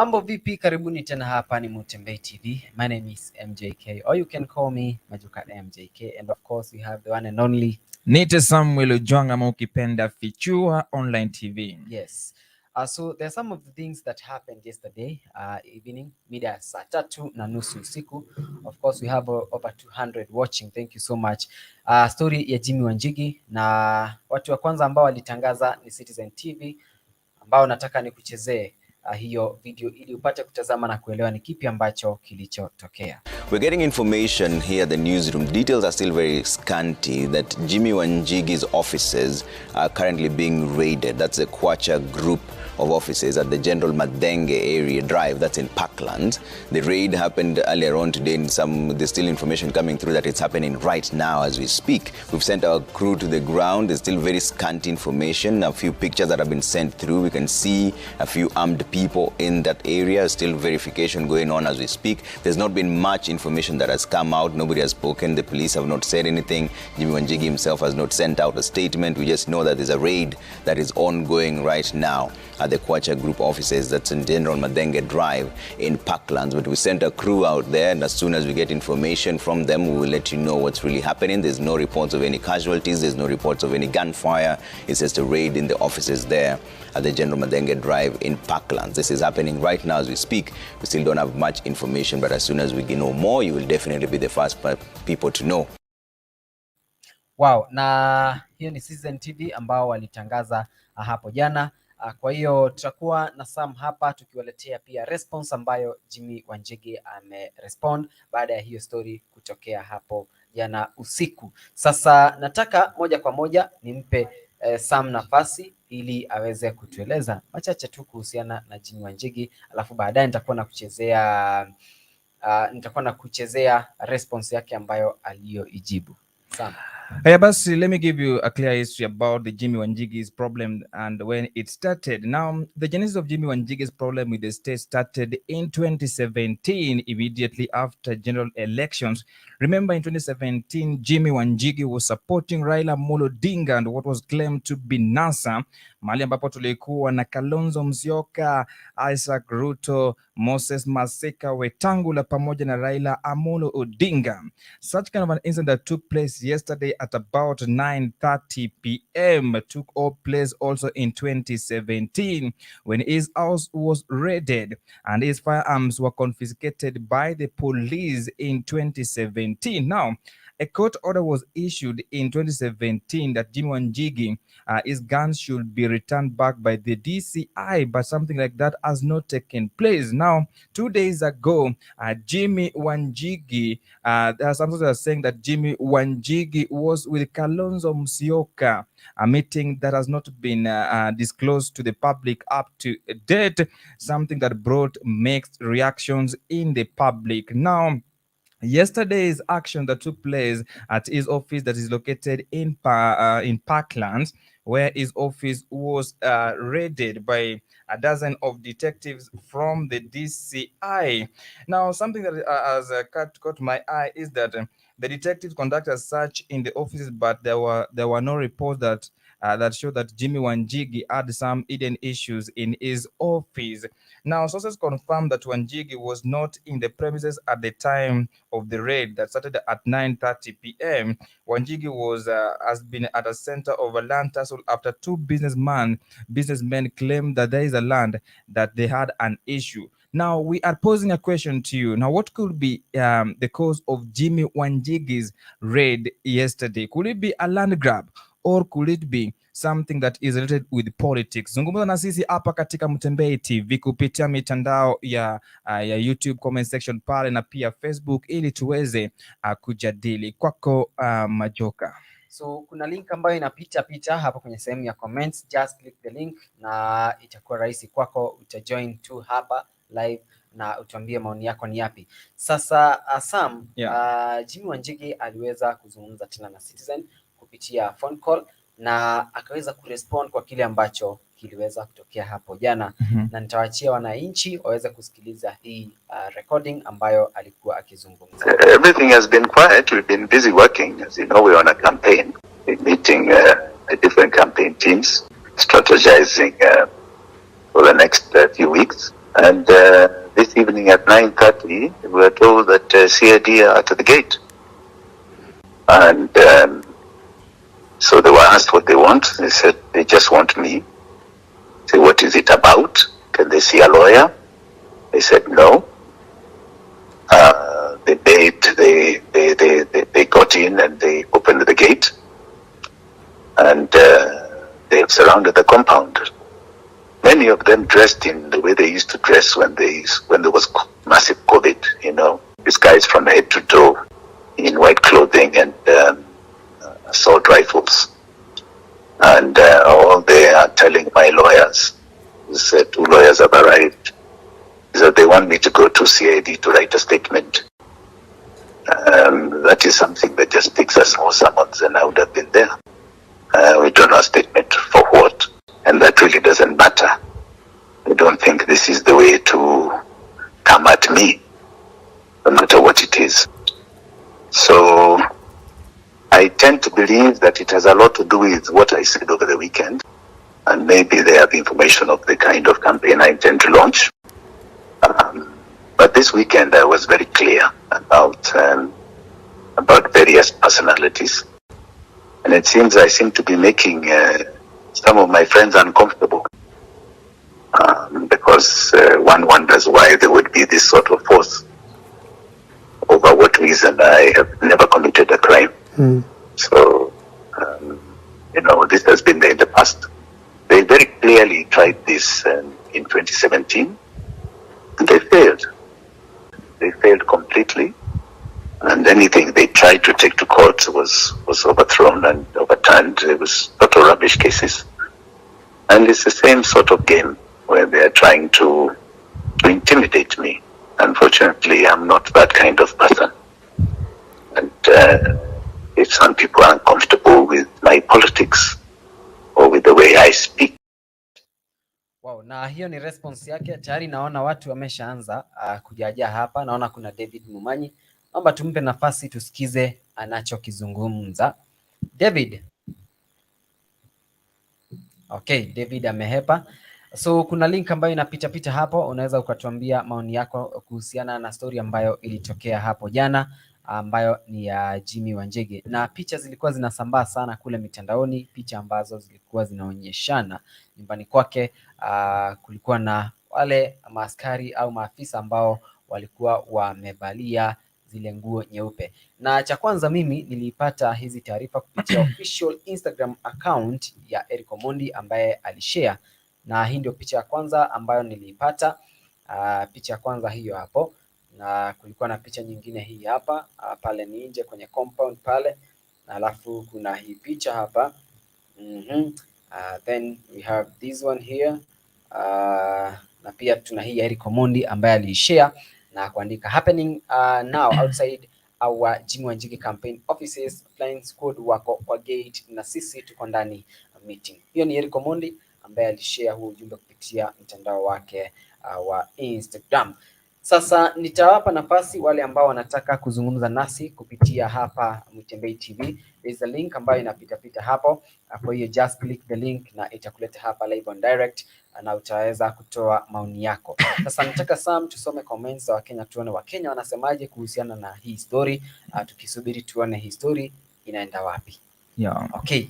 Mambo vipi, karibuni tena hapa ni Mutembei TV. My name is MJK, or you can call me Majuka MJK, and of course we have the one and only Nite Samuel Ujwanga ama ukipenda Fichua Online TV. Yes. So there are some of the things that happened yesterday evening, mida saa 3:30 usiku. Of course we have over 200 watching. Thank you so much. Story ya Jimi Wanjigi, na watu wa kwanza ambao walitangaza ni Citizen TV, ambao nataka nikuchezee hiyo video ili upate kutazama na kuelewa ni kipi ambacho kilichotokea. We're getting information here at the newsroom. Details are still very scanty that Jimi Wanjigi's offices are currently being raided. That's the Kwacha group of offices at the General Madenge area drive, that's in Parklands. The raid happened earlier on today, and there's still information coming through that it's happening right now as we speak. We've sent our crew to the ground. There's still very scanty information. A few pictures that have been sent through. We can see a few armed people in that area. Still verification going on as we speak. There's not been much information that has come out. Nobody has spoken. The police have not said anything. Jimi Wanjigi himself has not sent out a statement. We just know that there's a raid that is ongoing right now at the Kwacha group offices that's in General Madenge Drive in Parklands. But we sent a crew out there, and as soon as we get information from them, we will let you know what's really happening. There's no reports of any casualties. There's no reports of any gunfire. It's just a raid in the offices there at the General Madenge Drive in Parklands. This is happening right now as we speak. We still don't have much information, but as soon as we know more, you will definitely be the first people to know. Wow, na hiyo ni Citizen TV ambao walitangaza hapo jana. Kwa hiyo tutakuwa na Sam hapa tukiwaletea pia response ambayo Jimi Wanjigi amerespond baada ya hiyo story kutokea hapo jana usiku. Sasa nataka moja kwa moja nimpe Sam nafasi ili aweze kutueleza machache tu kuhusiana na Jimi Wanjigi, alafu baadaye nitakuwa na kuchezea response yake ambayo aliyoijibu. Sam. Hey, basi, let me give you a clear history about the Jimi Wanjigi's problem and when it started. Now, the genesis of Jimi Wanjigi's problem with the state started in 2017, immediately after general elections. Remember, in 2017, Jimi Wanjigi was supporting Raila Odinga and what was claimed to be NASA, mahali ambapo tulikuwa na Kalonzo Musyoka, Isaac Ruto, Moses Masika Wetangula pamoja na Raila Amolo Odinga. Such kind of an incident that took place yesterday at about 9:30 p.m. took place also in 2017 when his house was raided and his firearms were confiscated by the police in 2017. Now, a court order was issued in 2017 that Jimi Wanjigi, his guns should be returned back by the DCI, but something like that has not taken place. Now, 2 days ago, Jimi Wanjigi, there are some that are saying that Jimi Wanjigi was with Kalonzo Musyoka, a meeting that has not been disclosed to the public up to date, something that brought mixed reactions in the public. Now, yesterday's action that took place at his office that is located in Parklands, where his office was raided by a dozen of detectives from the DCI. Now, something that has caught my eye is that the detectives conducted a search in the offices, but there were no reports that showed that Jimi Wanjigi had some hidden issues in his office. Now, sources confirmed that Wanjigi was not in the premises at the time of the raid that started at 9:30 p.m. Wanjigi has been at the center of a land tussle after two businessmen claimed that there is a land that they had an issue. Now, we are posing a question to you. Now, what could be the cause of Jimi Wanjigi's raid yesterday? Could it be a land grab? Or could it be something that is related with politics? Zungumza na sisi hapa katika Mutembei TV kupitia mitandao ya YouTube comment section pale na pia Facebook ili tuweze kujadili. Kwako Majoka. So kuna link ambayo inapita hapa kwenye sehemu ya comments. Just click the link na itakuwa rahisi kwako, utajoin tu hapa live na utuambie maoni yako ni yapi. Sasa Sam, Jimi Wanjigi aliweza kuzungumza tena na Citizen kupitia phone call na akaweza kurespond kwa kile ambacho kiliweza kutokea hapo jana. Na nitawaachia wananchi waweze kusikiliza hii recording ambayo alikuwa akizungumza. Everything has been quiet. We've been busy working. As you know, we're on a campaign. We're meeting the different campaign teams, strategizing for the next few weeks. And this evening at 9:30, we were told that CID are at the gate. And so they were asked what they want. They said they just want me. Say, what is it about? Can they see a lawyer? They said no. They begged, they got in and they opened the gate. And they surrounded the compound. Many of them dressed in the way they used to dress when there was massive COVID, disguised from head to toe in white clothing and assault rifles. And all they are telling my lawyers is that 2 lawyers have arrived, is that they want me to go to CID to write a statement. That is something that just takes a small summons and I would have been there. We don't know a statement for what, and that really doesn't matter. I don't think this is the way to come at me, no matter what it is. So I tend to believe that it has a lot to do with what I said over the weekend, and maybe they have information of the kind of campaign I intend to launch. But this weekend I was very clear about various personalities, and it seems I seem to be making some of my friends uncomfortable, because one wonders why there would be this sort of force. Over what reason? I have never committed a crime. So, this has been there in the past. They very clearly tried this in 2017, and they failed. They failed completely, and anything they tried to take to court was overthrown and overturned. It was total rubbish cases. And it's the same sort of game where they are trying to intimidate me. Unfortunately, I'm not that kind of person. And if some people are uncomfortable with my politics or with the way I speak. Wow, na hiyo ni response yake. Tayari naona watu wameshaanza kujaja hapa. Naona kuna David Mumanyi. Naomba tumpe nafasi tusikize anachokizungumza. David. Okay, David amehepa. So kuna link ambayo inapita hapo, unaweza ukatuambia maoni yako kuhusiana na story ambayo ilitokea hapo jana, ambayo ni ya Jimi Wanjigi, na picha zilikuwa zinasambaa sana kule mitandaoni, picha ambazo zilikuwa zinaonyeshana nyumbani kwake. Kulikuwa na wale maaskari au maafisa ambao walikuwa wamevalia zile nguo nyeupe. Na cha kwanza mimi nilipata hizi taarifa kupitia official Instagram account ya Eric Omondi ambaye alishare, na hii ndio picha ya kwanza ambayo niliipata. Picha ya kwanza hiyo hapo, na kulikuwa na picha nyingine hii hapa pale ni nje kwenye compound pale, na alafu kuna hii picha hapa. Then we have this one here, na pia tuna hii Eric Omondi ambaye alishare na kuandika happening now outside our Jimi Wanjigi campaign offices, flying squad wako kwa gate na sisi tuko ndani meeting. Hiyo ni Eric Omondi ambaye alishare huu ujumbe kupitia mtandao wake wa Instagram. Sasa nitawapa nafasi wale ambao wanataka kuzungumza nasi kupitia hapa Mutembei TV. There is a link ambayo inapita hapo. Kwa hiyo just click the link na itakuleta hapa live on direct na utaweza kutoa maoni yako. Sasa nataka Sam tusome comments za Wakenya, tuone Wakenya wanasemaje kuhusiana na hii story, tukisubiri tuone hii story inaenda wapi. Yeah. Okay.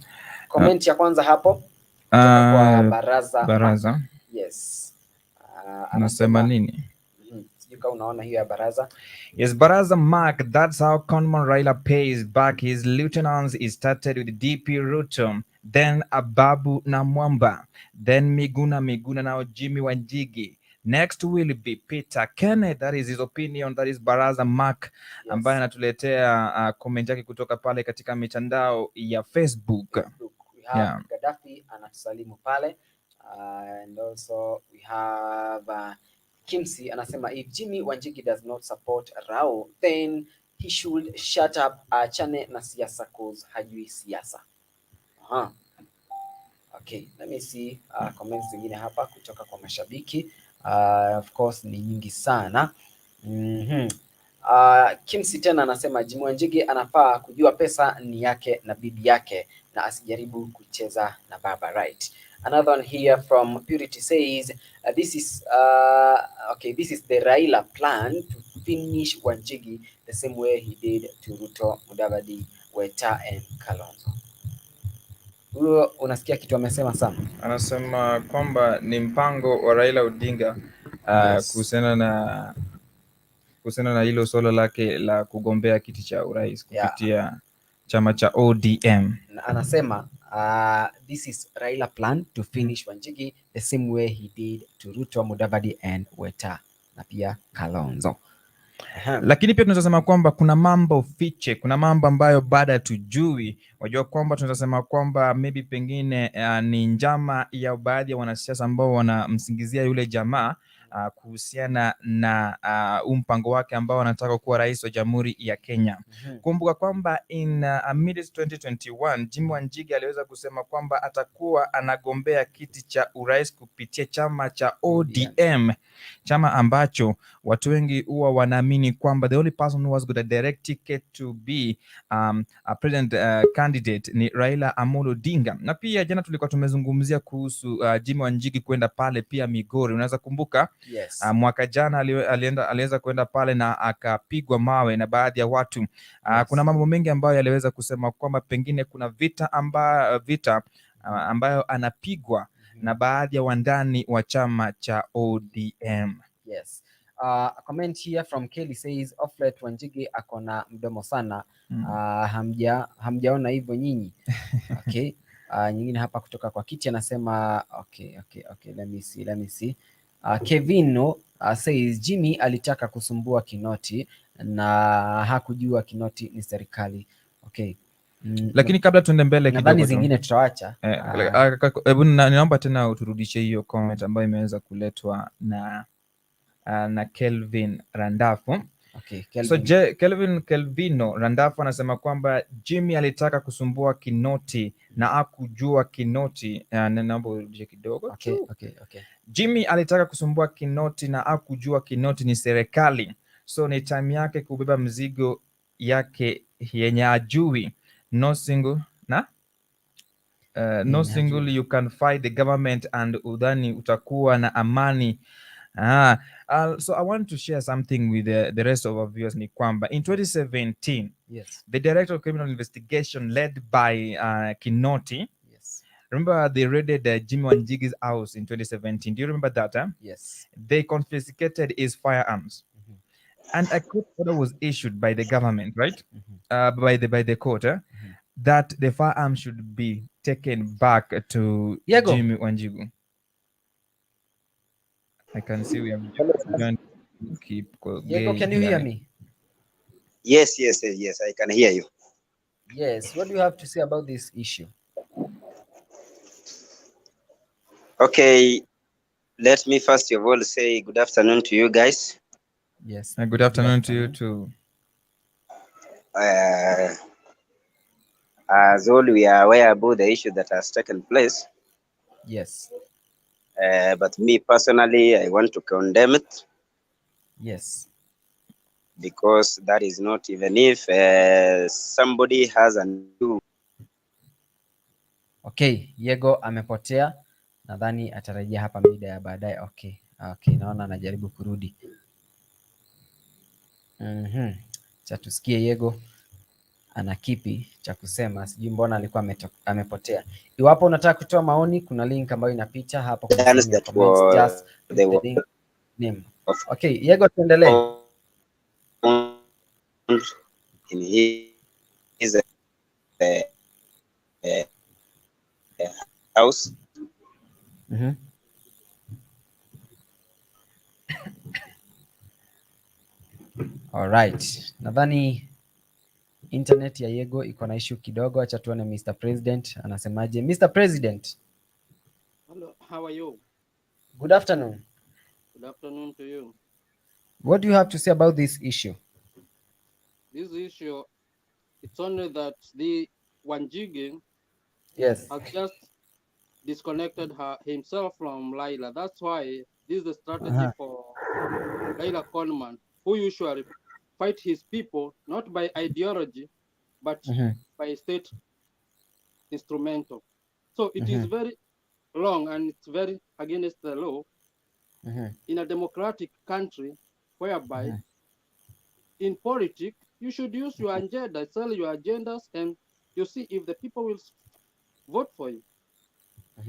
Comment ya kwanza hapo kwa Baraza. Yes. Anasema nini? Sijui kama unaona hiyo ya Baraza. Yes, Baraza Mark, that's how Conman Raila pays back his lieutenants. It started with DP Ruto, then Ababu na Mwamba, then Miguna, now Jimi Wanjigi. Next will be Peter Kenneth. That is his opinion. That is Baraza Mark, yes, ambaye anatuletea comment yake kutoka pale katika mitandao ya Facebook. We have Gaddafi anatusalimu pale, and also we have Kimsi anasema if Jimi Wanjigi does not support Rao, then he should shut up, achane na siasa cause hajui siasa. Okay, let me see comments zingine hapa kutoka kwa mashabiki. Of course ni nyingi sana. Kimsi tena anasema Jimi Wanjigi anafaa kujua pesa ni yake na bibi yake na asijaribu kucheza na baba, right? Another one here from Purity says, this is the Raila plan to finish Wanjigi the same way he did to Ruto, Mudavadi, Weta and Kalonzo. Huyo unasikia kitu amesema sana? Anasema kwamba ni mpango wa Raila Odinga kuhusiana na hilo swala lake la kugombea kiti cha urais kupitia chama cha ODM. Anasema this is Raila plan to finish Wanjigi the same way he did to Ruto, Mudavadi and Weta na pia Kalonzo. Lakini pia tunasema kwamba kuna mambo fiche, kuna mambo ambayo baada tujui. Wajua kwamba tunasema kwamba maybe pengine ni njama ya baadhi ya wanasiasa ambao wanamsingizia yule jamaa kuhusiana na mpango wake ambao wanataka kuwa rais wa Jamhuri ya Kenya. Kumbuka kwamba in mid 2021 Jimi Wanjigi aliweza kusema kwamba atakuwa anagombea kiti cha urais kupitia chama cha ODM, chama ambacho watu wengi huwa wanaamini kwamba the only person who was got a direct ticket to be a president candidate ni Raila Amolo Odinga. Na pia jana tulikuwa tumezungumzia kuhusu Jimi Wanjigi kwenda pale pia Migori. Unaweza kumbuka mwaka jana aliweza kwenda pale na akapigwa mawe na baadhi ya watu. Kuna mambo mengi ambayo yaliweza kusema kwamba pengine kuna vita ambayo anapigwa na baadhi ya wandani wa chama cha ODM. Yes. A comment here from Kelly says Offlet Wanjigi akona mdomo sana. Hamjaona hivyo nyinyi. Okay. Nyingine hapa kutoka kwa kiti anasema okay, let me see. Kevino says Jimmy alitaka kusumbua Kinoti na hakujua Kinoti ni serikali. Okay. Lakini kabla tuende mbele kidogo, nadhani zingine tutaacha. Hebu ninaomba tena uturudishe hiyo comment ambayo imeweza kuletwa na Kelvin Randafu. Okay, Kelvino Randafu anasema kwamba Jimmy alitaka kusumbua Kinoti na hakujua Kinoti. Naomba urudishe kidogo. Okay. Jimmy alitaka kusumbua Kinoti na hakujua Kinoti ni serikali. So ni time yake kubeba mzigo yake yenye ajui. No single you can fight the government and udhani utakuwa na amani. So I want to share something with the rest of our viewers. Ni kwamba in 2017, the Director of Criminal Investigation led by Kinoti, remember they raided Jimi Wanjigi's house in 2017. Do you remember that? Yes. They confiscated his firearms. And a court order was issued by the government, right? By the court, that the firearms should be taken back to Jimi Wanjigi. I can see we have to keep Diego, can you hear me? Yes, I can hear you. Yes, what do you have to say about this issue? Okay, let me first of all say good afternoon to you guys. Yes. Good afternoon to you too. As all, we are aware about the issue that has taken place. Yes. But me personally, I want to condemn it. Yes. Because that is not, even if somebody has a new. Okay, Diego amepotea. Nadhani atarejea hapa mida ya baadaye. Okay, naona anajaribu kurudi. Cha tusikie Diego ana kipi cha kusema. Sijui mbona alikuwa amepotea. Iwapo unataka kutoa maoni, kuna link ambayo inapita hapo kwa comments, just the link name. Okay, Diego tuendelee. In his house. All right. Nadhani internet ya Diego iko na issue kidogo. Acha tuone Mr. President anasemaje. Mr. President. Hello, how are you? Good afternoon. Good afternoon to you. What do you have to say about this issue? This issue, it's only that the Wanjigi has just disconnected himself from Raila. That's why this is the strategy for Raila Coleman, who usually fight his people not by ideology, but by state instrumental. So it is very wrong and it's very against the law in a democratic country whereby in politics you should use your agenda, sell your agendas, and you see if the people will vote for you.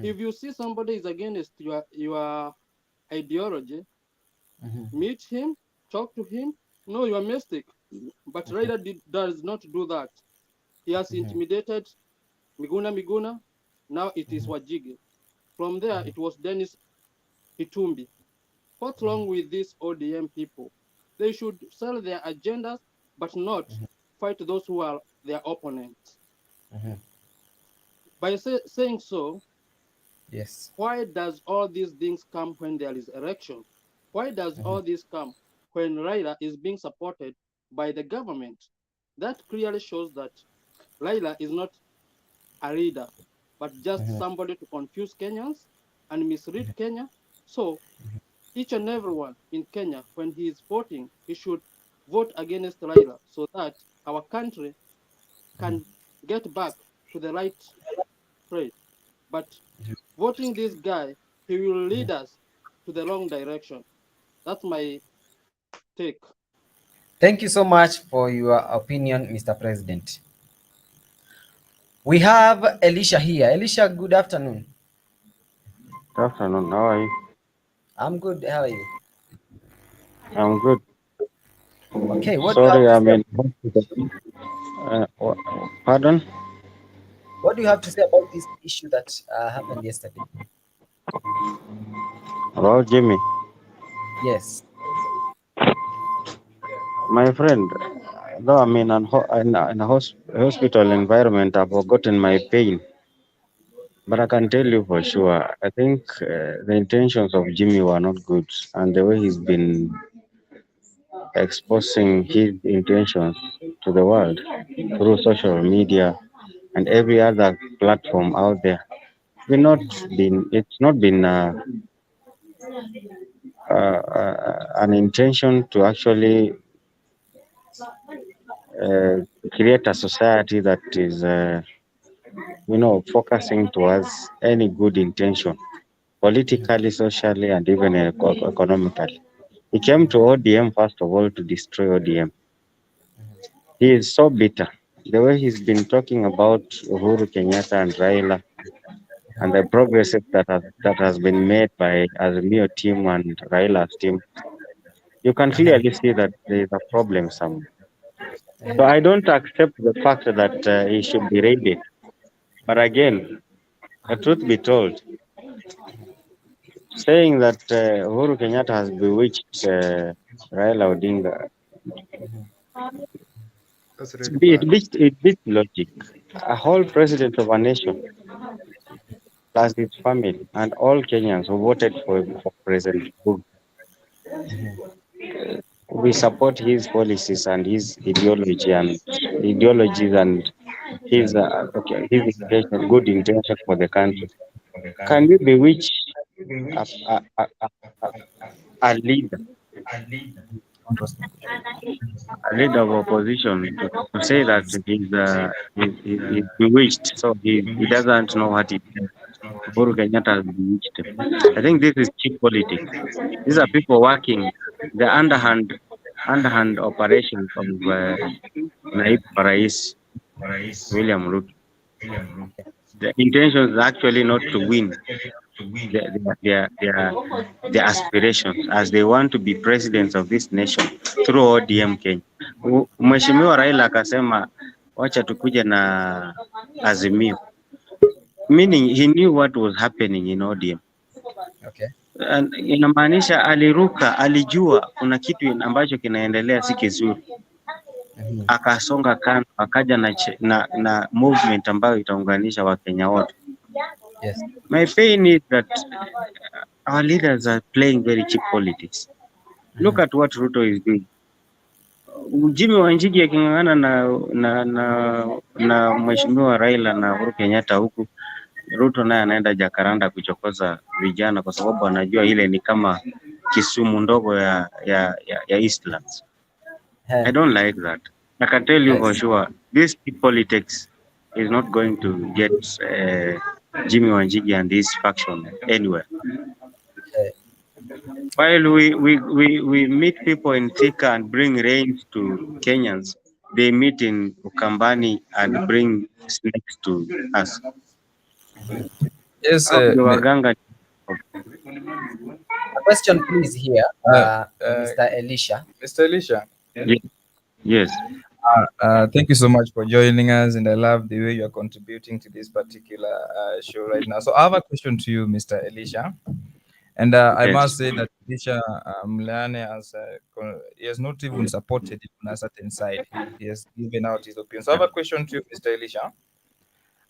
If you see somebody is against your ideology, meet him, talk to him, know your mistake. But Raila does not do that. He has intimidated Miguna. Now it is Wanjigi. From there, it was Dennis Itumbi. What's wrong with these ODM people? They should sell their agendas, but not fight those who are their opponents. By saying so, Yes. why does all these things come when there is election? Why does all this come when Raila is being supported by the government? That clearly shows that Raila is not a leader, but just somebody to confuse Kenyans and mislead Kenya. So each and everyone in Kenya, when he is voting, he should vote against Raila so that our country can get back to the right track. But voting this guy, he will lead us to the wrong direction. That's my take. Thank you so much for your opinion, Mr. President. We have Elisha here. Elisha, good afternoon. Good afternoon. How are you? I'm good. How are you? I'm good. Okay, what do you Sorry, have to I'm say? in hospital. Pardon? What do you have to say about this issue that happened yesterday? About Jimmy. Yes. My friend, though I'm in a hospital environment, I've forgotten my pain. But I can tell you for sure, I think the intentions of Jimmy were not good. And the way he's been exposing his intentions to the world through social media and every other platform out there, it's not been an intention to actually uh, create a society that is, focusing towards any good intention, politically, socially, and even economically. He came to ODM first of all to destroy ODM. He is so bitter. The way he's been talking about Uhuru Kenyatta and Raila and the progresses that has been made by Azimio team and Raila's team, you can clearly see that there is a problem somewhere. So I don't accept the fact that he should be raided. But again, the truth be told, saying that Uhuru Kenyatta has bewitched Raila Odinga, That's really bad. it beats logic. A whole president of a nation, plus his family, and all Kenyans who voted for President Uhuru, we support his policies and his ideologies and his intention, good intention for the country. Can we bewitch a, a, a, a, a leader, a leader of opposition to say that he's bewitched, so he doesn't know what he did? Uhuru Kenyatta has bewitched him. I think this is cheap politics. These are people working the underhand operations of Naibu Rais William Ruto. The intention is actually not to win their aspirations, as they want to be presidents of this nation through ODM Kenya. Mheshimiwa Raila akasema wacha tukuje na Azimio, meaning he knew what was happening in ODM. Okay. Inamaanisha alijua kuna kitu ambacho kinaendelea si kizuri, akasonga kando, akaja na movement ambayo itaunganisha Wakenya wote. Yes. My pain is that our leaders are playing very cheap politics. Look at what Ruto is doing. Jimi Wanjigi aking'ang'ana na Mheshimiwa Raila na Uhuru Kenyatta, huku Ruto naye anaenda Jakaranda kuchokoza vijana kwa sababu anajua ile ni kama Kisumu ndogo ya Eastlands. I don't like that. I can tell you for sure, this politics is not going to get Jimi Wanjigi and his faction anywhere. Okay. While we meet people in Thika and bring rains to Kenyans, they meet in Ukambani and bring snakes to us. Yes, Waganga. A question, please, here, Mr. Elisha. Mr. Elisha. Yes. Thank you so much for joining us, and I love the way you are contributing to this particular show right now. So I have a question to you, Mr. Elisha, and I Yes. must say that Elisha Mleane he has not even supported it on a certain side. He has given out his opinion. So I have a question to you, Mr. Elisha.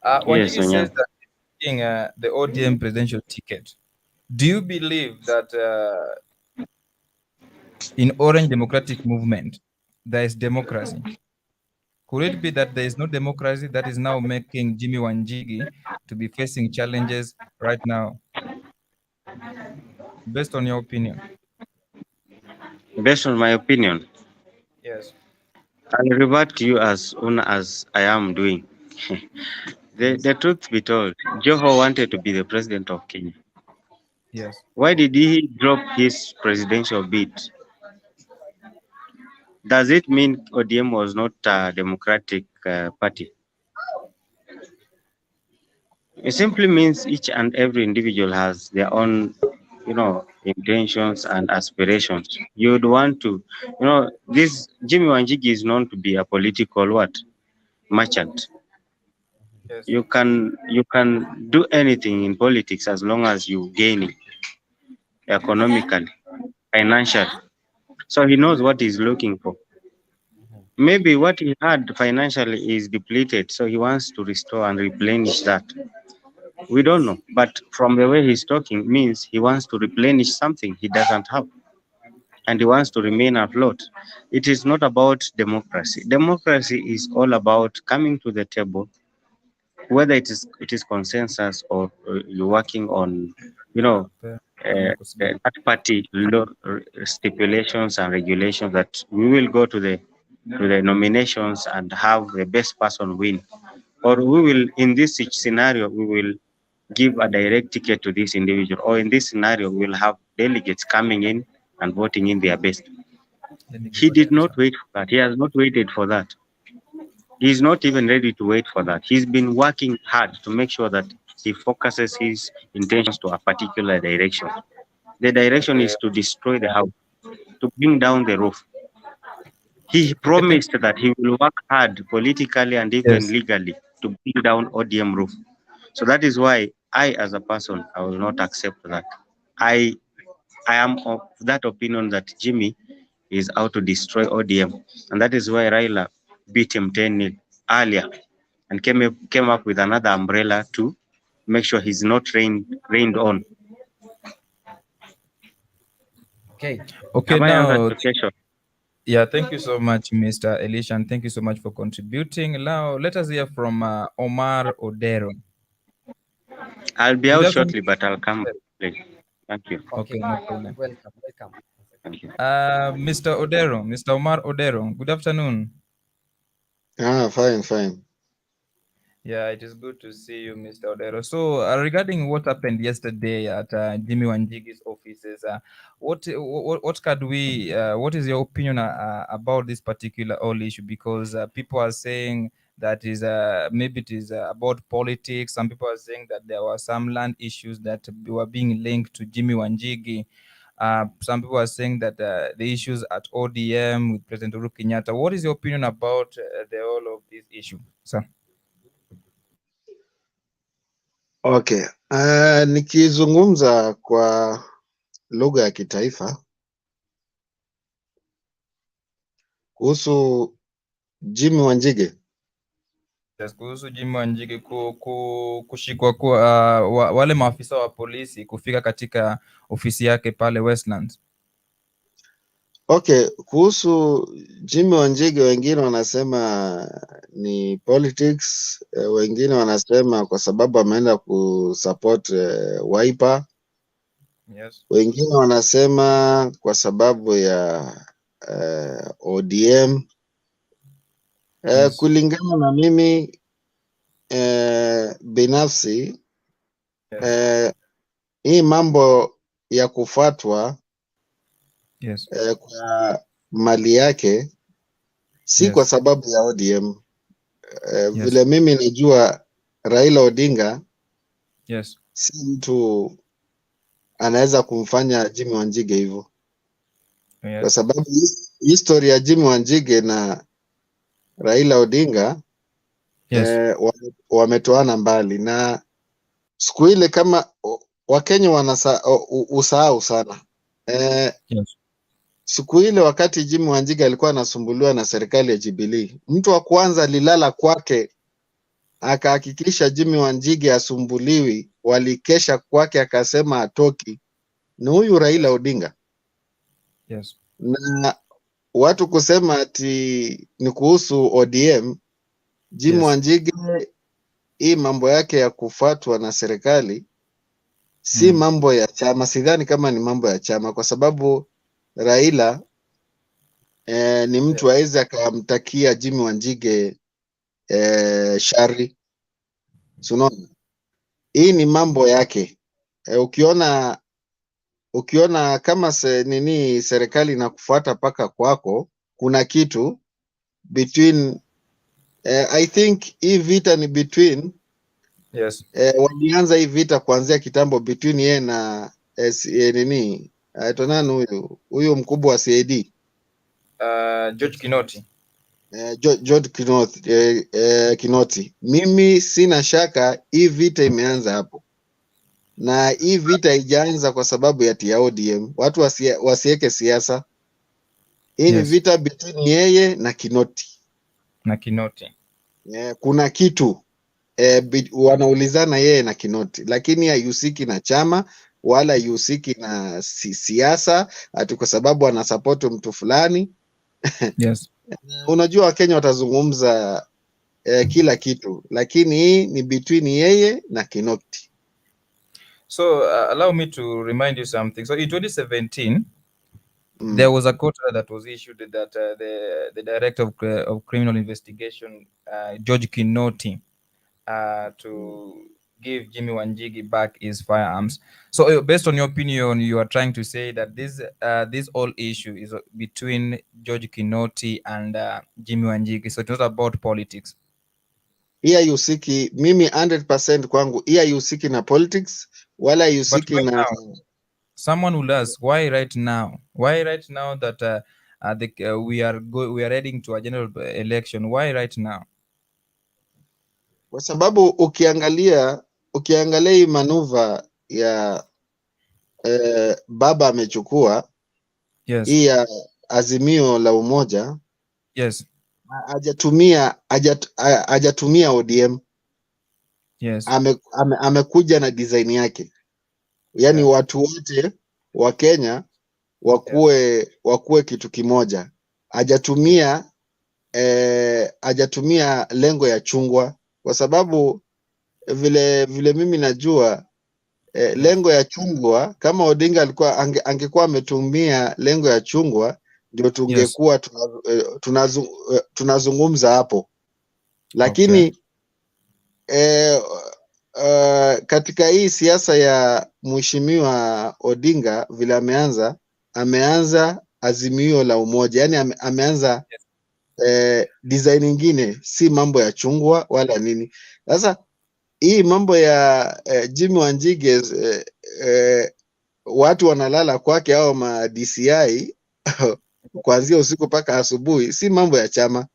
Yes, Wanjigi says Sonia. that he's taking the ODM presidential ticket. Do you believe that in Orange Democratic Movement there is democracy? Could it be that there is no democracy that is now making Jimi Wanjigi to be facing challenges right now? Based on your opinion. Based on my opinion, Yes. I'll revert to you as soon as I am doing. The truth be told, Joho wanted to be the president of Kenya. Yes. Why did he drop his presidential bid? Does it mean ODM was not a democratic party? It simply means each and every individual has their own, intentions and aspirations. You would want to, this Jimi Wanjigi is known to be a political what? Merchant. Yes. You can do anything in politics as long as you gain it economically, financially. So he knows what he's looking for. Maybe what he had financially is depleted, so he wants to restore and replenish that. We don't know, but from the way he's talking means he wants to replenish something he doesn't have, and he wants to remain afloat. It is not about democracy. Democracy is all about coming to the table, whether it is consensus or you're working on, third party law stipulations and regulations that we will go to the nominations and have the best person win, or we will, in this scenario, we will give a direct ticket to this individual, or in this scenario, we will have delegates coming in and voting in their best. He did not wait for that. He has not waited for that. He's not even ready to wait for that. He's been working hard to make sure that he focuses his intentions to a particular direction. The direction is to destroy the house, to bring down the roof. He promised that he will work hard politically and even legally to bring down ODM roof. So that is why I, as a person, I will not accept that. I am of that opinion that Jimi is out to destroy ODM, and that is why Raila beat him 10-0 earlier and came up with another umbrella to make sure he's not rained on. Okay. Okay. Have I Now, answered the question? yeah, thank you so much, Mr. Elisha, and thank you so much for contributing. Now, let us hear from Omar Odero. I'll be out shortly, but I'll come later. Thank you. Okay, no problem. Welcome. Thank you. Mr. Odero, Mr. Omar Odero, good afternoon. Fine. Yeah, it is good to see you, Mr. Odero. So, regarding what happened yesterday at Jimi Wanjigi's offices, what is your opinion about this particular whole issue? Because people are saying that is maybe it is about politics. Some people are saying that there were some land issues that were being linked to Jimi Wanjigi. Some people are saying that the issues at ODM with President Uhuru Kenyatta. What is your opinion about the whole of this issue, sir? Okay. Nikizungumza kwa lugha ya kitaifa kuhusu Jimi Wanjigi. Yes, kuhusu Jimi Wanjigi kushikwa kwa wale maafisa wa polisi kufika katika ofisi yake pale Westlands. Okay, kuhusu Jimi Wanjigi, wengine wanasema ni politics, wengine wanasema kwa sababu ameenda kusupport Wiper. Yes. Wengine wanasema kwa sababu ya ODM. Yes. Kulingana na mimi binafsi, eh, hii mambo ya kufuatwa Yes. kwa mali yake si Yes. kwa sababu ya ODM. Yes. Vile mimi najua Raila Odinga Yes. si mtu anaweza kumfanya Jimi Wanjigi hivyo. Yes. Kwa sababu history ya Jimi Wanjigi na Raila Odinga Yes. wametoana mbali, na siku ile kama Wakenya usahau sana Yes. siku ile wakati Jimi Wanjigi alikuwa anasumbuliwa na serikali ya Jubilee, mtu wa kwanza alilala kwake akahakikisha Jimi Wanjigi asumbuliwi, walikesha kwake akasema atoki, ni huyu Raila Odinga. Yes. Na watu kusema ati ni kuhusu ODM, Jimi Yes. Wanjigi hii mambo yake ya kufuatwa na serikali si mambo ya chama. Sidhani kama ni mambo ya chama, kwa sababu Raila ni mtu aweze akamtakia Jimi Wanjigi shari. Unaona, hii ni mambo yake. Ukiona kama serikali inakufuata paka kwako, kuna kitu between I think hii vita ni between Yes. walianza hii vita kuanzia kitambo between yeye na nani huyu mkubwa wa CID George Kinoti. George Kinoti. Mimi sina shaka hii vita imeanza hapo, na hii vita haijaanza kwa sababu ya ODM. Watu wasiweke siasa. Hii ni vita between yeye na Kinoti. Kuna kitu wanaulizana yeye na Kinoti, lakini haihusiki na chama wala haihusiki na siasa ati kwa sababu anasupport mtu fulani. Yes. Unajua Wakenya watazungumza kila kitu, lakini hii ni between yeye na Kinoti. So allow me to remind you something. So in 2017, there was a court order that was issued that the director of criminal investigation, George Kinoti, to give Jimi Wanjigi back his firearms. So based on your opinion, you are trying to say that this whole issue is between George Kinoti and Jimi Wanjigi. So it's not about politics. Hii haihusiki, mimi 100% kwangu, hii haihusiki na politics wala haihusiki na someone will ask, why right now? Why right now that we are heading to a general election? Why right now? Kwa sababu ukiangalia hii manuva ya baba amechukua, yes, hii ya azimio la umoja, yes, hajatumia ODM. Yes. Amekuja na design yake, yani watu wote wa Kenya wakuwe kitu kimoja. Hajatumia lengo ya chungwa, kwa sababu vile mimi najua lengo ya chungwa, kama Odinga alikuwa angekuwa ametumia lengo ya chungwa, ndio tungekuwa tunazungumza hapo. Lakini katika hii siasa ya mheshimiwa Odinga vile ameanza azimio la umoja, yani ameanza design nyingine, si mambo ya chungwa wala nini. Sasa hii mambo ya Jimi Wanjigi, watu wanalala kwake au ma DCI kuanzia usiku mpaka asubuhi, si mambo ya chama.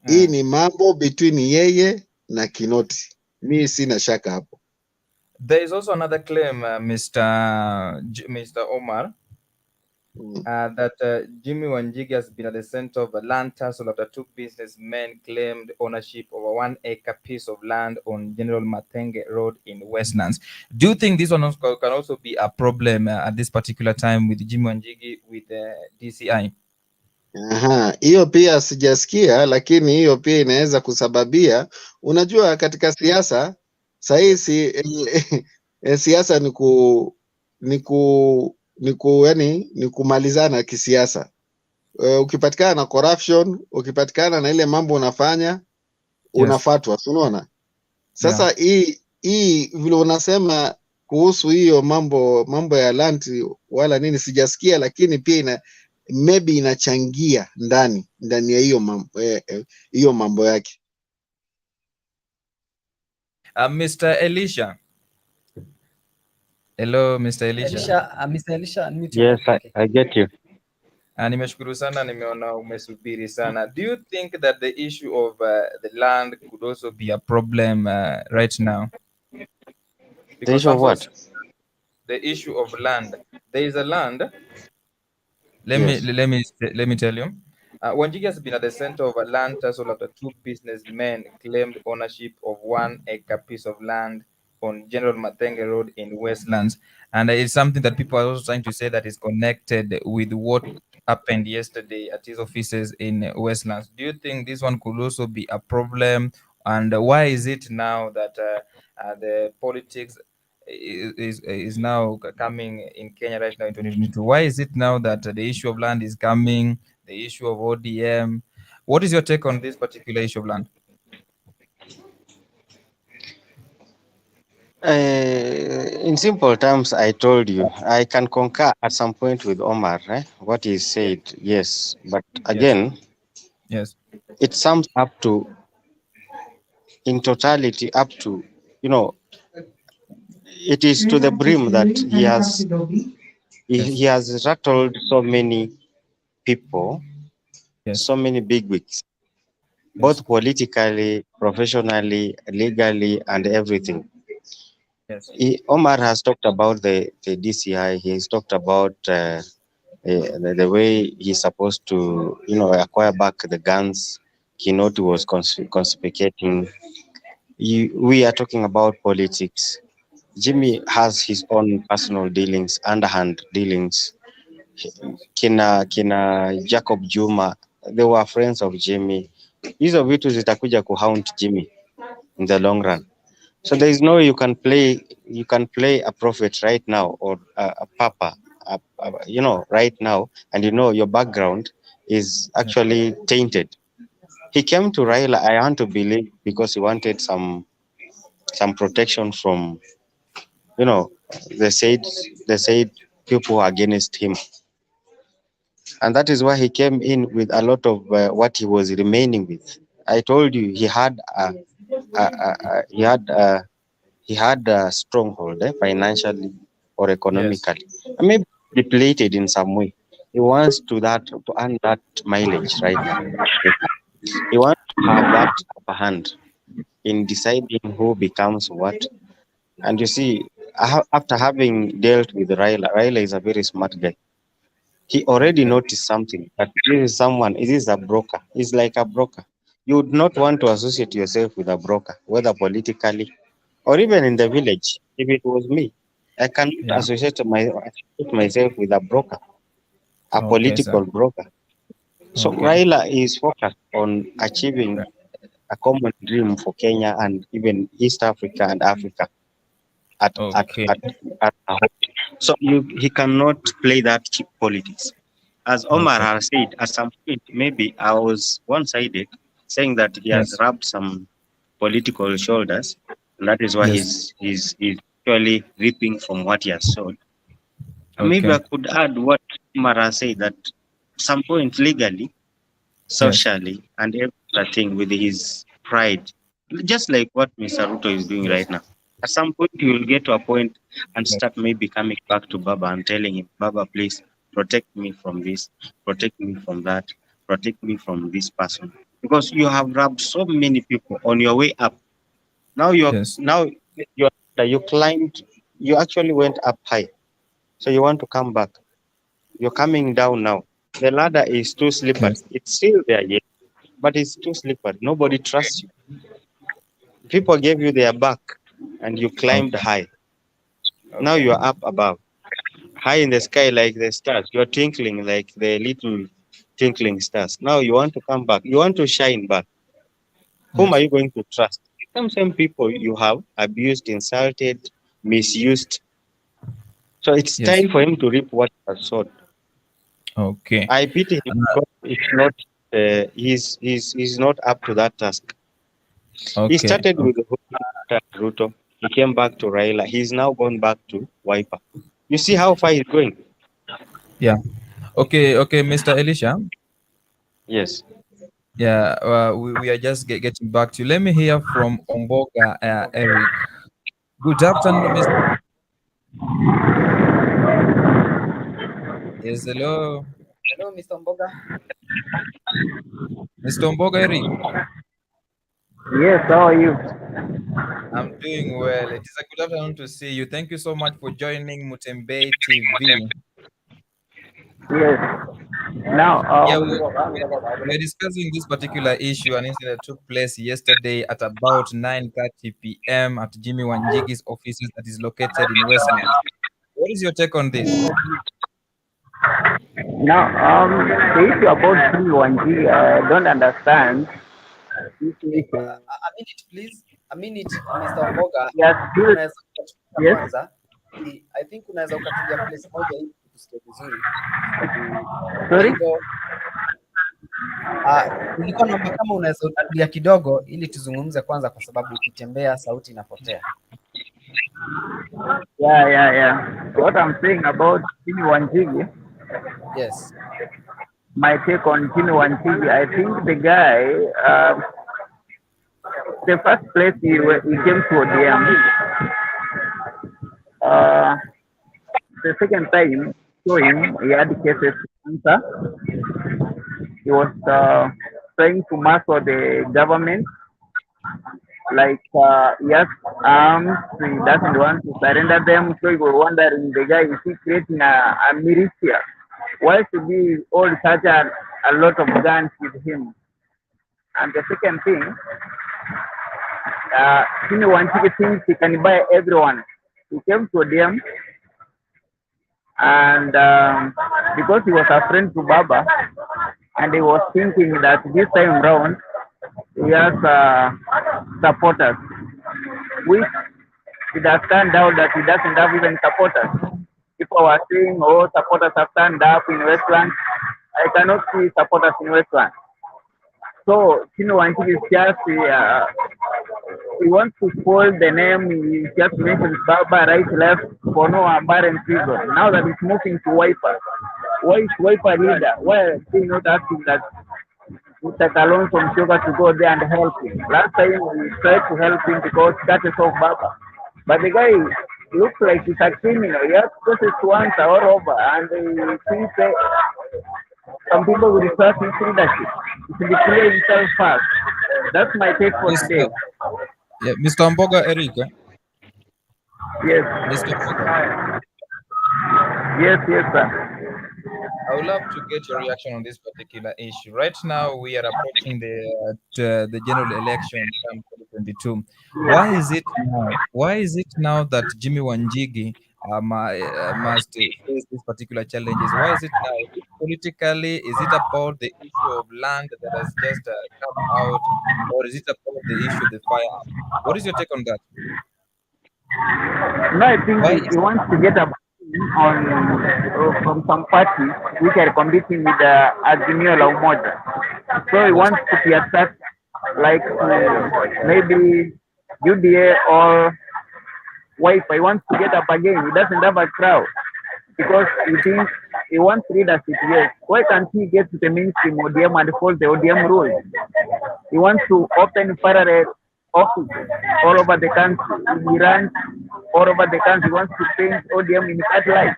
Hii ni mambo between yeye na Kinoti. Mi sina shaka hapo. There is also another claim, Mr. Omar, that Jimi Wanjigi has been at the center of a land tussle after two businessmen claimed ownership of a 1 acre piece of land on General Matenge Road in Westlands. Do you think this one can also be a problem at this particular time with Jimi Wanjigi with the DCI? Hiyo pia sijasikia, lakini hiyo pia inaweza kusababia. Unajua katika siasa sahihi, siasa ni kumalizana kisiasa. Ukipatikana na corruption, ukipatikana na ile mambo unafanya, unafatwa, unaona. Sasa hii vile unasema kuhusu hiyo mambo ya land wala nini sijasikia, lakini pia maybe inachangia ndani ya hiyo mambo yake. Mr. Elisha. Hello, Mr. Elisha. Mr. Elisha, Yes, I get you. Nimeshukuru sana, nimeona umesubiri sana. Do you think that the issue of the land could also be a problem right now? The issue of what? The issue of land. There is a land. Yes. Let me tell you. Wanjigi has been at the center of a land tussle after two businessmen claimed ownership of 1 acre piece of land on General Matenge Road in Westlands. And it's something that people are also trying to say that is connected with what happened yesterday at his offices in Westlands. Do you think this one could also be a problem? And why is it now that the politics is now coming in Kenya right now in 2022? Why is it now that the issue of land is coming, the issue of ODM? What is your take on this particular issue of land? In simple terms, I told you, I can concur at some point with Omar, what he said, yes. But again, yes, it sums up to, in totality, up to, it is to the brim that he has rattled so many people, so many bigwigs, both politically, professionally, legally, and everything. Omar has talked about the DCI. He has talked about the way he's supposed to, acquire back the guns he was confiscating. We are talking about politics. Jimi has his own personal dealings, underhand dealings. Kina Jacob Juma, they were friends of Jimi. Hizo vitu zitakuja kuhaunt Jimi in the long run. So there is no way you can play a prophet right now, or a papa, right now, and your background is actually tainted. He came to Raila, I want to believe, because he wanted some protection from, they said people against him, and that is why he came in with a lot of what he was remaining with. I told you he had a stronghold, financially or economically, maybe depleted in some way. He wants to earn that mileage right now. He wants to have that upper hand in deciding who becomes what. And you see, after having dealt with Raila is a very smart guy. He already noticed something, that this is a broker. He's like a broker. You would not want to associate yourself with a broker, whether politically or even in the village. If it was me, I cannot associate myself with a broker, a political broker. So Raila is focused on achieving a common dream for Kenya and even East Africa and Africa at a whole. So he cannot play that cheap politics. As Omar has said, at some point, maybe I was one-sided, saying that he has rubbed some political shoulders, and that is why he's actually reaping from what he has sown. Maybe I could add what Omar has said, that at some point, legally, socially, and everything with his pride, just like what Mr. Ruto is doing right now. At some point, he will get to a point and start maybe coming back to Baba and telling him, Baba, please protect me from this, protect me from that, protect me from this person. Because you have robbed so many people on your way up. Now you climbed, you actually went up high. So you want to come back. You're coming down now. The ladder is too slippery. It's still there, yes, but it's too slippery. Nobody trusts you. People gave you their back and you climbed high. Now you are up above, high in the sky like the stars. You're twinkling like the little twinkling stars. Now you want to come back. You want to shine back. Whom are you going to trust? Same people you have abused, insulted, misused. So it's time for him to reap what he has sown. I pity him because it's not. He's not up to that task. He started with Ruto. He came back to Raila. He's now gone back to Wiper. You see how far he's going? Yeah. Okay, Mr. Elisha. Yes. Yeah, we are just getting back to you. Let me hear from Omboga Eric. Good afternoon, Mr. Yes, hello. Hello, Mr. Mboga. Mr. Omboga Eric. Yes, how are you? I'm doing well. It is a good afternoon to see you. Thank you so much for joining Mutembei TV. Yes. Now, Yeah, we're discussing this particular issue. An incident took place yesterday at about 9:30 p.m. at Jimi Wanjigi's offices that is located in Westlands. What is your take on this? the issue about Wanjigi, I don't understand. This issue. A minute please. A minute, Mr. Mboga. Yes, Unaweza ukatulia yes. kwanza. I think unaweza ukatulia place moja ili tusikie vizuri. Sorry? Nilikuwa naomba kama unaweza ukatulia kidogo ili tuzungumze kwanza, kwa sababu ukitembea sauti inapotea. Yeah. What I'm saying about Jimi Wanjigi, Yes. my take on Jimi Wanjigi, I think the guy, the first place he came to ODM, the second time, saw him, he had cases to answer. He was trying to muscle the government, like he has arms, he doesn't want to surrender them, so he was wondering, the guy, is he creating a militia? Why should he hold such a lot of guns with him? And the second thing, Jimi Wanjigi thinks he can buy everyone. He came to ODM, and because he was a friend to Baba, and he was thinking that this time round he has supporters, which it has turned out that he doesn't have even supporters. People were saying, oh, supporters have turned up in Westlands. I cannot see supporters in Westlands. So Jimi Wanjigi is just he wants to fold the name. He just mentions Baba right, left for no apparent reason. Now that he's moving to Wiper, why is Wiper leader? Why are they not asking that Mr. Kalonzo Musyoka to go there and help him? Last time we tried to help him because that is of Baba, but the guy looks like he's a criminal. He has process to answer all over, and he thinks some people will refer to his leadership. He should declare himself first. That's my take for today. Yeah, Mr. Omboga Eric. Yes. Mr. Omboga. Yes, sir. I would love to get your reaction on this particular issue. Right now, we are approaching the general election in 2022. Why is it now? Why is it now that Jimi Wanjigi must face these particular challenges? Why is it now? Is it politically? Is it about the issue of land that has just come out, or is it about the issue of the firearm? What is your take on that? No, I think he wants to get a on from some parties which are competing with the Azimio la Umoja. So he wants to be attacked like maybe UDA or Wiper. He wants to get up again. He doesn't have a crowd because he thinks he wants leadership. Yes. Why can't he get to the mainstream ODM and follow the ODM rules? He wants to open parallel offices all over the country. He runs all over the country. He wants to change ODM in that light.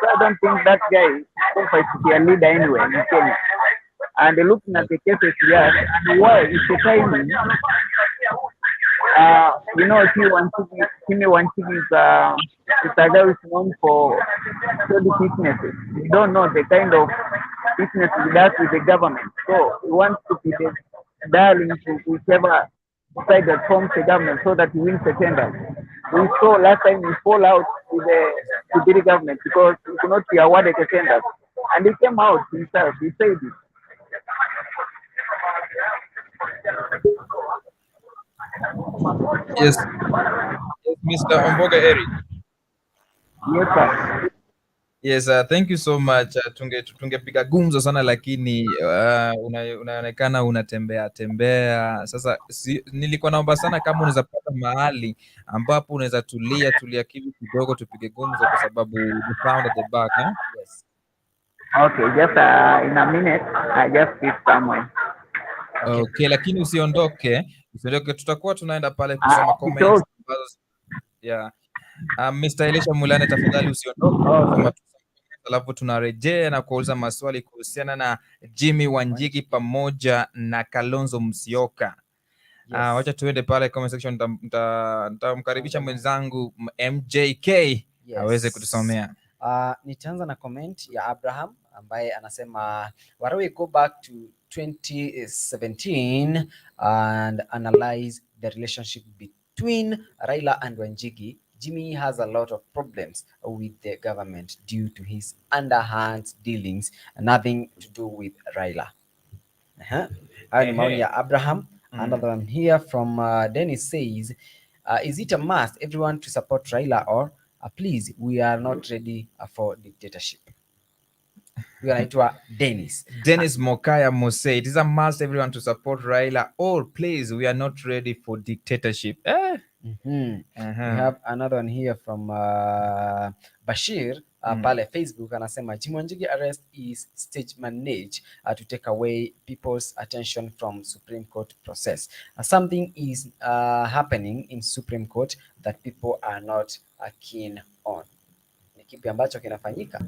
So I don't think that guy qualifies to be a leader anyway in Kenya. And looking at the cases here, and why is the timing? Jimi Wanjigi is a guy who is known for study businesses. We don't know the kind of business he does with the government. So he wants to be the darling to whichever side that forms the government so that he wins the tender. We saw last time he fall out with the government because he could not be awarded the tender. And he came out himself, he said it. Yes, Mr. Omboga Eric. Yes, sir. Yes, thank you so much. Tungepiga gumzo sana lakini unaonekana unatembea tembea. Sasa nilikuwa naomba sana kama unaweza pata mahali ambapo unaweza tulia kivi kidogo tupige gumzo kwa sababu the sound at the back, eh? Yes. Okay, just in a minute, I just sit somewhere. Okay, lakini usiondoke, tutakuwa tunaenda pale kusoma comments ambazo yeah. Mr. Elisha Mulane, tafadhali usiondoke, alafu tunarejea na kuuliza maswali kuhusiana na Jimi Wanjigi pamoja na Kalonzo Musyoka. Yes. Wacha tuende pale comment section, nitamkaribisha mwenzangu MJK aweze kutusomea. Nitaanza na comment ya Abraham ambaye anasema why we go back to 2017 and analyze the relationship between Raila and Wanjigi. Jimmy has a lot of problems with the government due to his underhand dealings, nothing to do with Raila. Hayo ni maoni ya Abraham. Another one here from Dennis says, is it a must everyone to support Raila or please we are not ready for dictatorship? We anaitwa Dennis Mokaya Mose, it is a must everyone to support Raila or please we are not ready for dictatorship. We have another one here from Bashir pale Facebook anasema Jimi Wanjigi arrest is stage managed to take away people's attention from Supreme Court process. Something is happening in Supreme Court that people are not keen on. Kipi ambacho kinafanyika?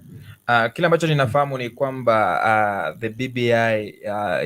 Kile ambacho ninafahamu ni kwamba the BBI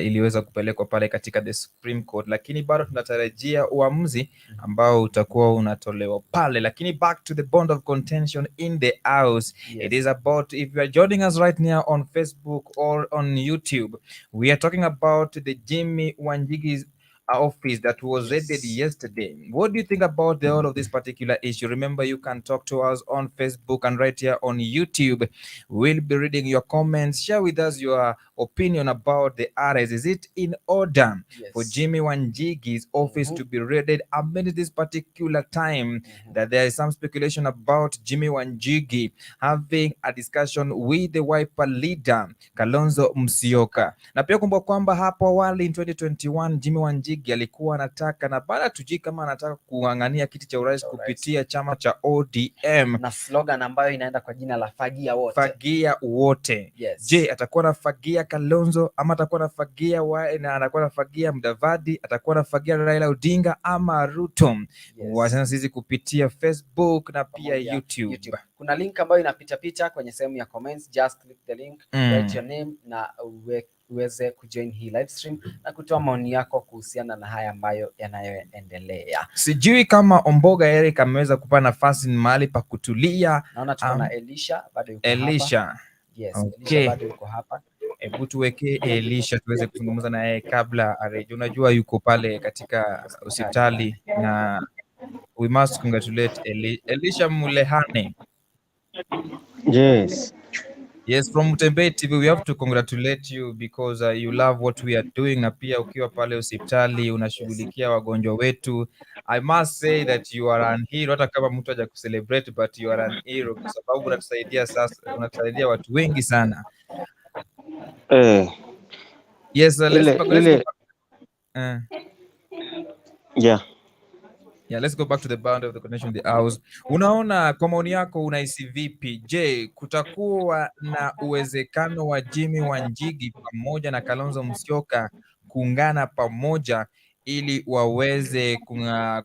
iliweza kupelekwa pale katika the Supreme Court, lakini bado tunatarajia uamuzi ambao utakuwa unatolewa pale. Lakini back to the bond of contention in the house. Yes. It is about, if you are joining us right now on Facebook or on YouTube, we are talking about the Jimi Wanjigi's office that was raided yesterday. What do you think about the whole of this particular issue? Remember, you can talk to us on Facebook and right here on YouTube. We'll be reading your comments. Share with us your opinion about the arrest. Is it in order for Jimi Wanjigi's office to be raided amid this particular time that there is some speculation about Jimi Wanjigi having a discussion with the Wiper leader Kalonzo Musyoka? Na pia kumbuka kwamba hapo awali in 2021 Jimi Wanjigi alikuwa anataka na baada tujui kama anataka kuangania kiti cha urais kupitia chama cha ODM na slogan ambayo inaenda kwa jina la fagia wote. Fagia wote. Yes. Je, atakuwa anafagia Kalonzo ama atakuwa anafagia na anakuwa anafagia Mudavadi, atakuwa anafagia Raila Odinga ama Ruto? Wasana sisi kupitia Facebook na pia YouTube. Kuna link ambayo inapita kwenye sehemu ya comments, just click the link, write your name na uweze kujoin hii live stream na kutoa maoni yako kuhusiana na haya ambayo yanayoendelea. Sijui kama Omboga Eric ameweza kupata nafasi mahali pa kutulia. Naona tuko Elisha bado yuko hapa. Yes, okay. Elisha bado yuko hapa. Hebu tuweke Elisha tuweze kuzungumza na yeye kabla areje. Unajua yuko pale katika hospitali na we must congratulate Elisha Mulehane. Yes, from Mutembei TV we have to congratulate you because you love what we are doing, na pia ukiwa pale hospitali unashughulikia wagonjwa wetu. I must say that you are an hero, hata kama mtu haja kucelebrate but you are an hero kwa sababu unatusaidia sasa, unatusaidia watu wengi sana. Yes, let's go back to the bound of the connection in the house. Unaona, kwa maoni yako unahisi vipi? Je, kutakuwa na uwezekano wa Jimi Wanjigi pamoja na Kalonzo Musyoka kuungana pamoja ili waweze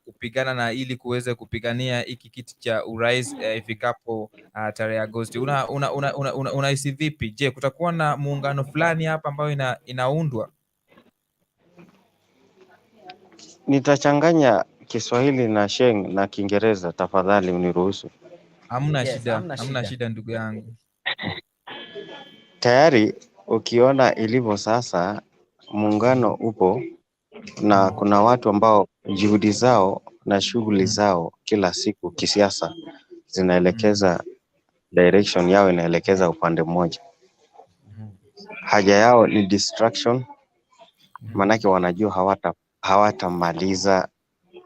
kupigana na ili kuweze kupigania hiki kiti cha urais ifikapo tarehe Agosti? Unahisi vipi? Je, kutakuwa na muungano fulani hapa ambayo inaundwa? Nitachanganya Kiswahili na Sheng na Kiingereza, tafadhali uniruhusu. Hamna shida ndugu yangu. Tayari ukiona ilivyo sasa, muungano upo na kuna watu ambao juhudi zao na shughuli zao kila siku kisiasa zinaelekeza direction yao inaelekeza upande mmoja. Haja yao ni distraction, manake wanajua hawatamaliza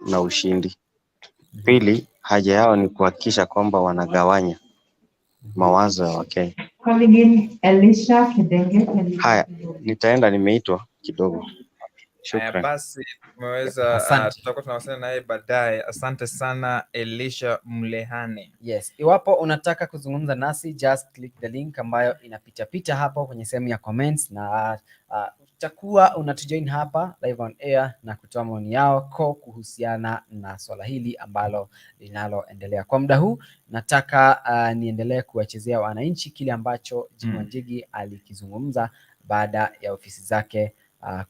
na ushindi. Pili, haja yao ni kuhakikisha kwamba wanagawanya mawazo ya Wakenya. Haya, nitaenda, nimeitwa kidogo. Haya Shukran. basi, tumeweza Asante. tutakuwa tunawasiliana naye baadaye. Asante sana Elisha Mlehane. Yes, iwapo unataka kuzungumza nasi, just click the link ambayo inapita hapo kwenye sehemu ya comments, na utakuwa unatujoin hapa live on air na kutoa maoni yako kuhusiana na swala hili ambalo linaloendelea kwa muda huu. Nataka niendelee kuwachezea wananchi kile ambacho Jimi Wanjigi alikizungumza baada ya ofisi zake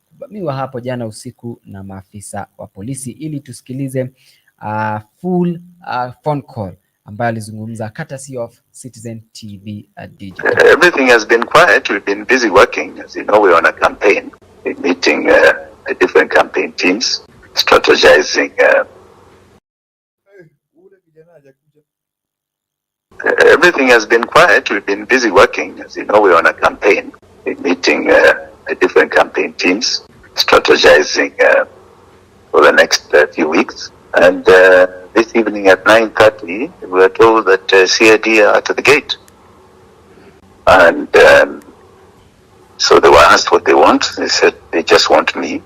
kuvamiwa hapo jana usiku na maafisa wa polisi, ili tusikilize full phone call ambayo alizungumza courtesy of Citizen TV Digital. Everything has been quiet. We've been busy working. As you know, we're on a campaign. We're meeting the different campaign teams, strategizing. Everything has been quiet. We've been busy working. As you know, we're on a campaign. We're meeting the different campaign teams, strategizing for the next few weeks. And this evening at 9:30, we were told that CID are at the gate. And so they were asked what they want. They said they just want me.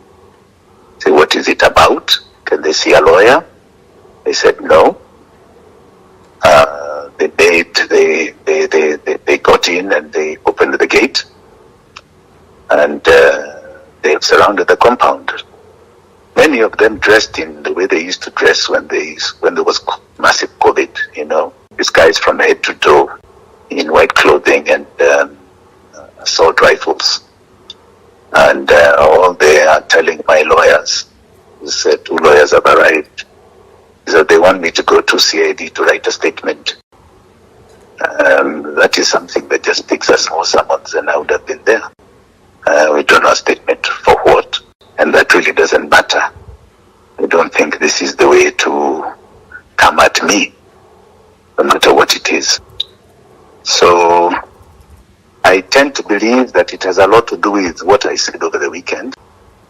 Say, what is it about? Can they see a lawyer? They said no. They got in and they opened the gate. And they surrounded the compound. Many of them dressed in the way they used to dress when there was massive COVID, you know, disguised from head to toe in white clothing and assault rifles. And all they are telling my lawyers, said 2 lawyers have arrived, is that they want me to go to CID to write a statement. That is something that just takes a small summons, and I would have been there. We don't know a statement for what, and that really doesn't matter. I don't think this is the way to come at me, no matter what it is. So I tend to believe that it has a lot to do with what I said over the weekend,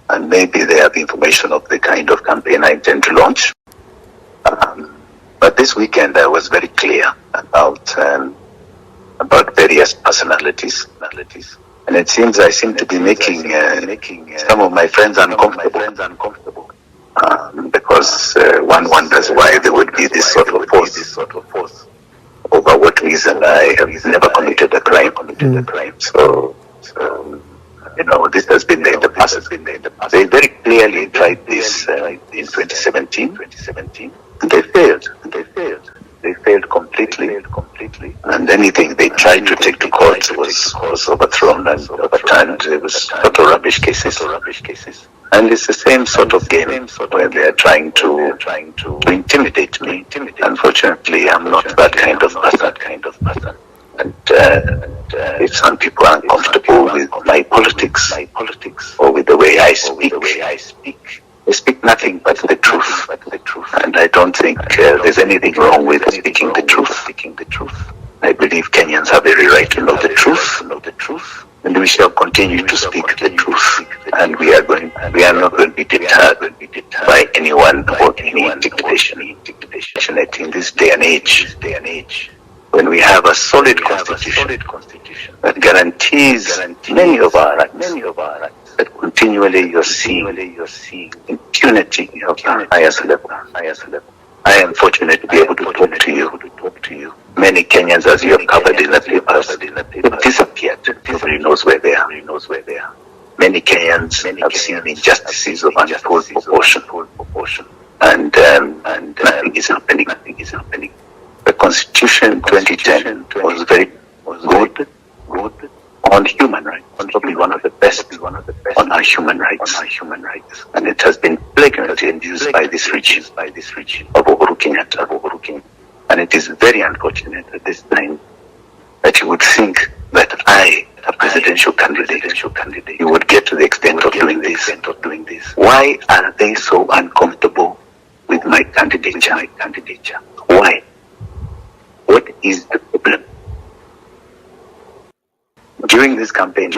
and maybe they have information of the kind of campaign I intend to launch. But this weekend I was very clear about various personalities. And it seems I seem to be making some of my friends uncomfortable. Because one wonders why there would be this sort of force. Over what reason I have never committed a crime. So you know, this has been in the past. They very clearly tried this in 2017. And they failed. They failed completely. And anything they tried to take to court was overthrown and overturned. It was total rubbish cases. And it's the same sort of game where they are trying to intimidate me. Unfortunately, I'm not that kind of person. And if some people are uncomfortable with my politics or with the way I speak, they speak nothing but the truth. And I don't think there's anything wrong with speaking the truth. I believe Kenyans have every right to know the truth. And we shall continue to speak the truth. And we are not going to be deterred by anyone or any intimidation. In this day and age, when we have a solid constitution that guarantees many of our rights, that continually you're seeing impunity of the highest level. I am fortunate to be able to talk to you. Many Kenyans, as you have covered in the papers, have disappeared. Nobody knows where they are. Many Kenyans have seen injustices of untold proportion. And nothing is happening. The Constitution 2010 was very good on human rights. Probably one of the best on our human rights. And it has been flagrantly abused by this regime of Uhuru Kenyatta. And it is very unfortunate at this time that you would think that I, a presidential candidate, you would get to the extent of doing this. Why are they so uncomfortable with my candidature? Why? What is the problem? During this campaign,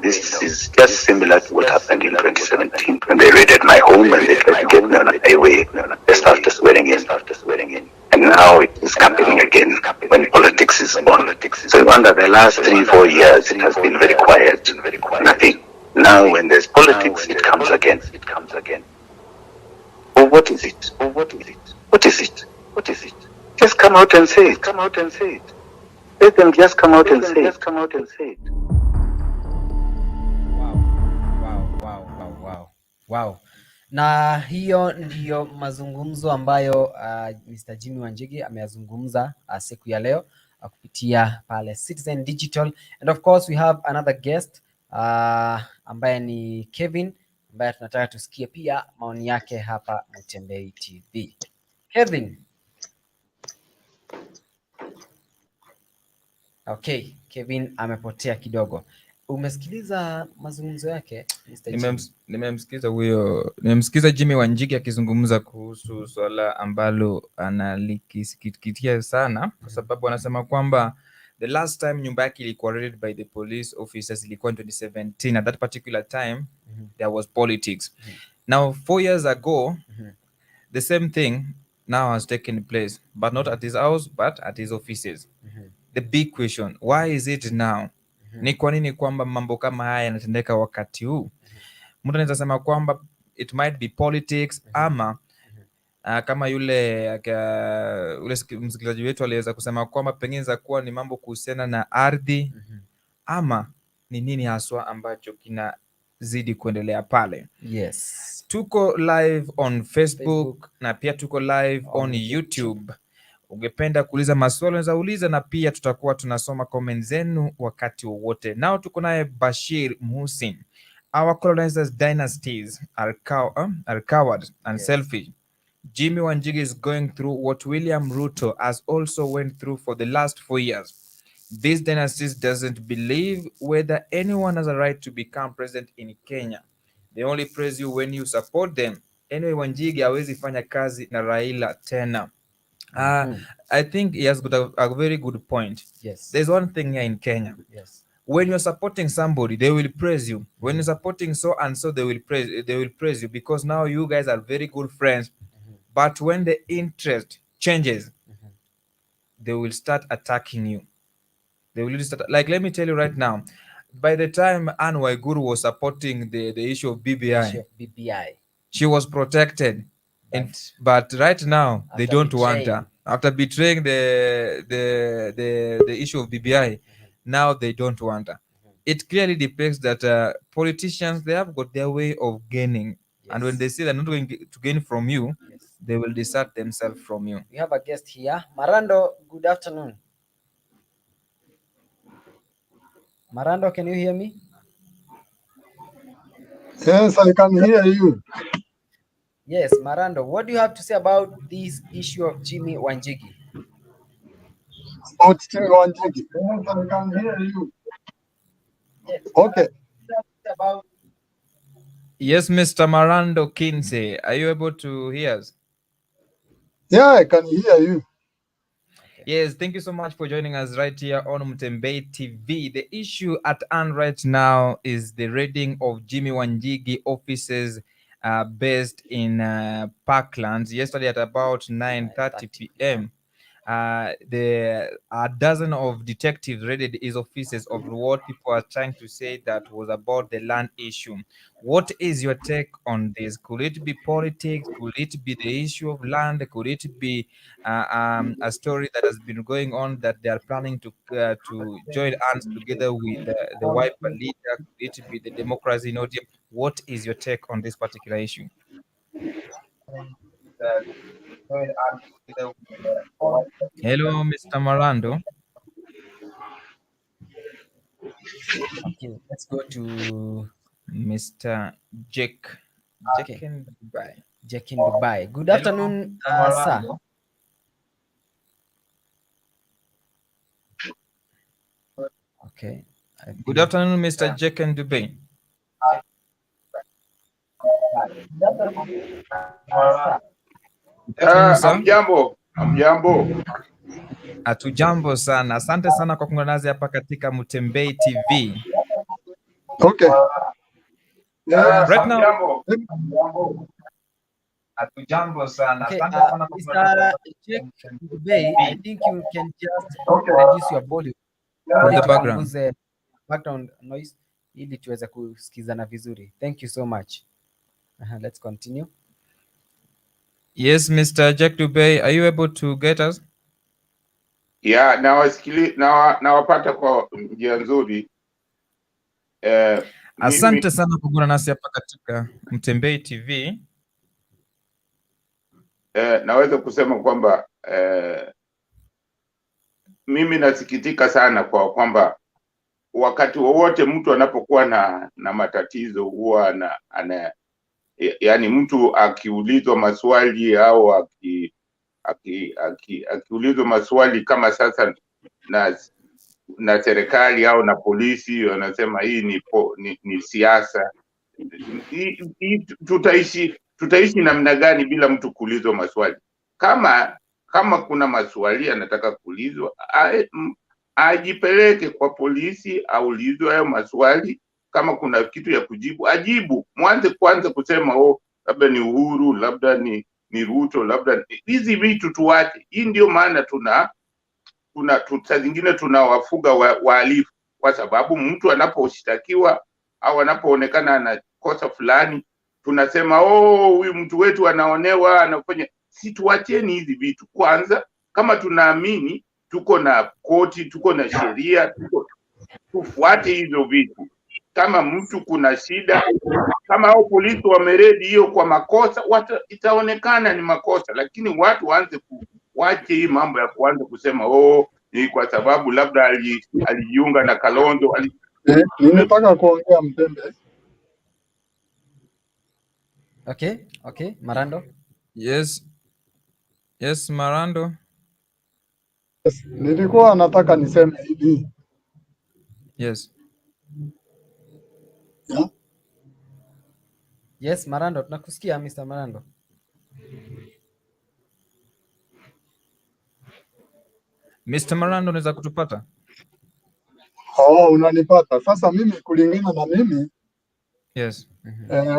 this is just similar to what happened in 2017 when they raided my home and they tried to get me on a highway just after swearing in. And now it is campaigning again when politics is on. So under the last 3-4 years, it has been very quiet. Nothing. Now when there's politics, it comes again. Oh, what is it? What is it? Just come out and say it. Let them just come out and say it. Wow. Na hiyo ndiyo mazungumzo ambayo Mr. Jimi Wanjigi ameyazungumza siku ya leo kupitia pale Citizen Digital. And of course we have another guest ambaye ni Kevin, ambaye tunataka tusikie pia maoni yake hapa Mutembei TV. Kevin. Okay, Kevin amepotea kidogo. Umesikiliza mazungumzo yake Mr. Nimemsikiza Jimi Wanjigi akizungumza kuhusu swala ambalo analikisikitikia sana, kwa sababu anasema kwamba the last time nyumba yake ilikuwa raided by the police officers ilikuwa in 2017. At that particular time there was politics. Now 4 years ago the same thing now has taken place, but not at his house but at his offices. The big question, why is it now? Ni kwa nini kwamba mambo kama haya yanatendeka wakati huu? Mtu anaweza sema kwamba it might be politics ama kama yule msikilizaji wetu aliweza kusema kwamba pengine za kuwa ni mambo kuhusiana na ardhi ama ni nini haswa ambacho kinazidi kuendelea pale. Yes. Tuko live on Facebook na pia tuko live on YouTube. Ungependa kuuliza maswali unaweza uliza, na pia tutakuwa tunasoma comments zenu wakati wowote. Now tuko naye Bashir Muhsin. Our colonizers' dynasties are coward and selfish. Jimi Wanjigi is going through what William Ruto has also went through for the last 4 years. These dynasties doesn't believe whether anyone has a right to become president in Kenya. They only praise you when you support them. Anyway, Wanjigi hawezi fanya kazi na Raila tena. I think he has got a very good point. Yes. There's one thing here in Kenya. Yes. When you're supporting somebody, they will praise you. When you're supporting so and so, they will praise you because now you guys are very good friends. But when the interest changes, they will start attacking you. They will start, like, let me tell you right now, by the time Anne Waiguru was supporting the issue of BBI, she was protected. But right now they don't want her. After betraying the issue of BBI, now they don't want her. It clearly depicts that politicians, they have got their way of gaining. And when they say they're not going to gain from you, they will dissert themselves from you. We have a guest here. Marando, good afternoon. Marando, can you hear me? Yes, I can hear you. Yes, Marando, what do you have to say about this issue of Jimi Wanjigi? About Jimi Wanjigi. Yes, I can hear you. Yes. Okay. Yes, Mr. Marando Kinsey, are you able to hear us? Yeah, I can hear you. Yes, thank you so much for joining us right here on Mutembei TV. The issue at hand right now is the raiding of Jimi Wanjigi offices based in Parklands. Yesterday at about 9:30 p.m., a dozen of detectives raided his offices of what people are trying to say that was about the land issue. What is your take on this? Could it be politics? Could it be the issue of land? Could it be a story that has been going on that they are planning to join hands together with the Wiper leader? Could it be the democracy in ODM? What is your take on this particular issue? Hello, Mr. Marando. Okay, let's go to Mr. Jake in Dubai. Good afternoon, sir. Okay. Good afternoon, Mr. Jake in Dubai. Amjambo. Hatujambo sana. Asante sana kwa kuungana nasi hapa katika Mutembei TV. Okay. Right now, Hatujambo sana. Okay, Asante sana kwa Mr. Jack Dubey, I think you can just reduce your volume of ili the background. tupunguze background noise ili tuweze kusikizana vizuri. Thank you so much. Let's continue. Yes, Mr. Jack Dubey, are you able to get us? Yeah, nawapata kwa njia nzuri. Asante sana kwa kuwa nasi hapa katika Mutembei TV. Naweza kusema kwamba mimi nasikitika sana kwa kwamba wakati wowote mtu anapokuwa na matatizo huwa yani mtu akiulizwa maswali au akiulizwa maswali kama sasa na serikali au na polisi wanasema hii ni siasa. Tutaishi namna gani bila mtu kuulizwa maswali? Kama kuna maswali anataka kuulizwa, ajipeleke kwa polisi aulizwe hayo maswali. Kama kuna kitu ya kujibu ajibu. Mwanze kwanza kusema labda ni Uhuru, labda ni Ruto, labda hizi vitu tuache. Hii ndio maana saa zingine tunawafuga wahalifu, kwa sababu mtu anaposhtakiwa au anapoonekana anakosa fulani tunasema huyu mtu wetu anaonewa, anafanya. Si tuacheni hizi vitu kwanza. Kama tunaamini tuko na koti, tuko na sheria, tufuate hizo vitu. Kama mtu kuna shida, kama hao polisi wameredi hiyo kwa makosa, itaonekana ni makosa, lakini watu wache hii mambo ya kuanza kusema ni kwa sababu labda alijiunga na Kalonzo. Nimetaka kuongea Mpembe. Okay, Marando. Yes, Marando. Yes, nilikuwa nataka niseme hivi. Yes. Yeah? Yes, Marando, tunakusikia Mr. Marando. Mr. Marando, unaweza kutupata? Unanipata. Sasa mimi kulingana na mimi, yes.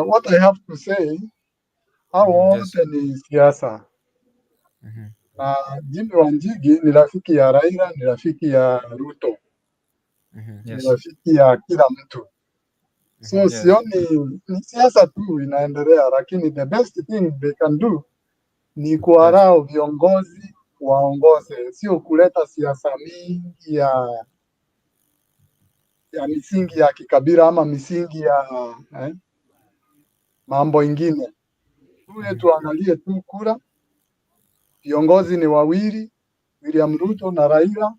What I have to say, wote ni siasa. Na Jimi Wanjigi ni rafiki ya Raila, ni rafiki ya Ruto. Ni rafiki ya kila mtu. So sioni, ni siasa tu inaendelea, lakini the best thing they can do ni kuwarao viongozi waongoze, sio kuleta siasa mingi ya misingi ya kikabila ama misingi ya mambo ingine. Tuangalie tu kura, viongozi ni wawili, William Ruto na Raila,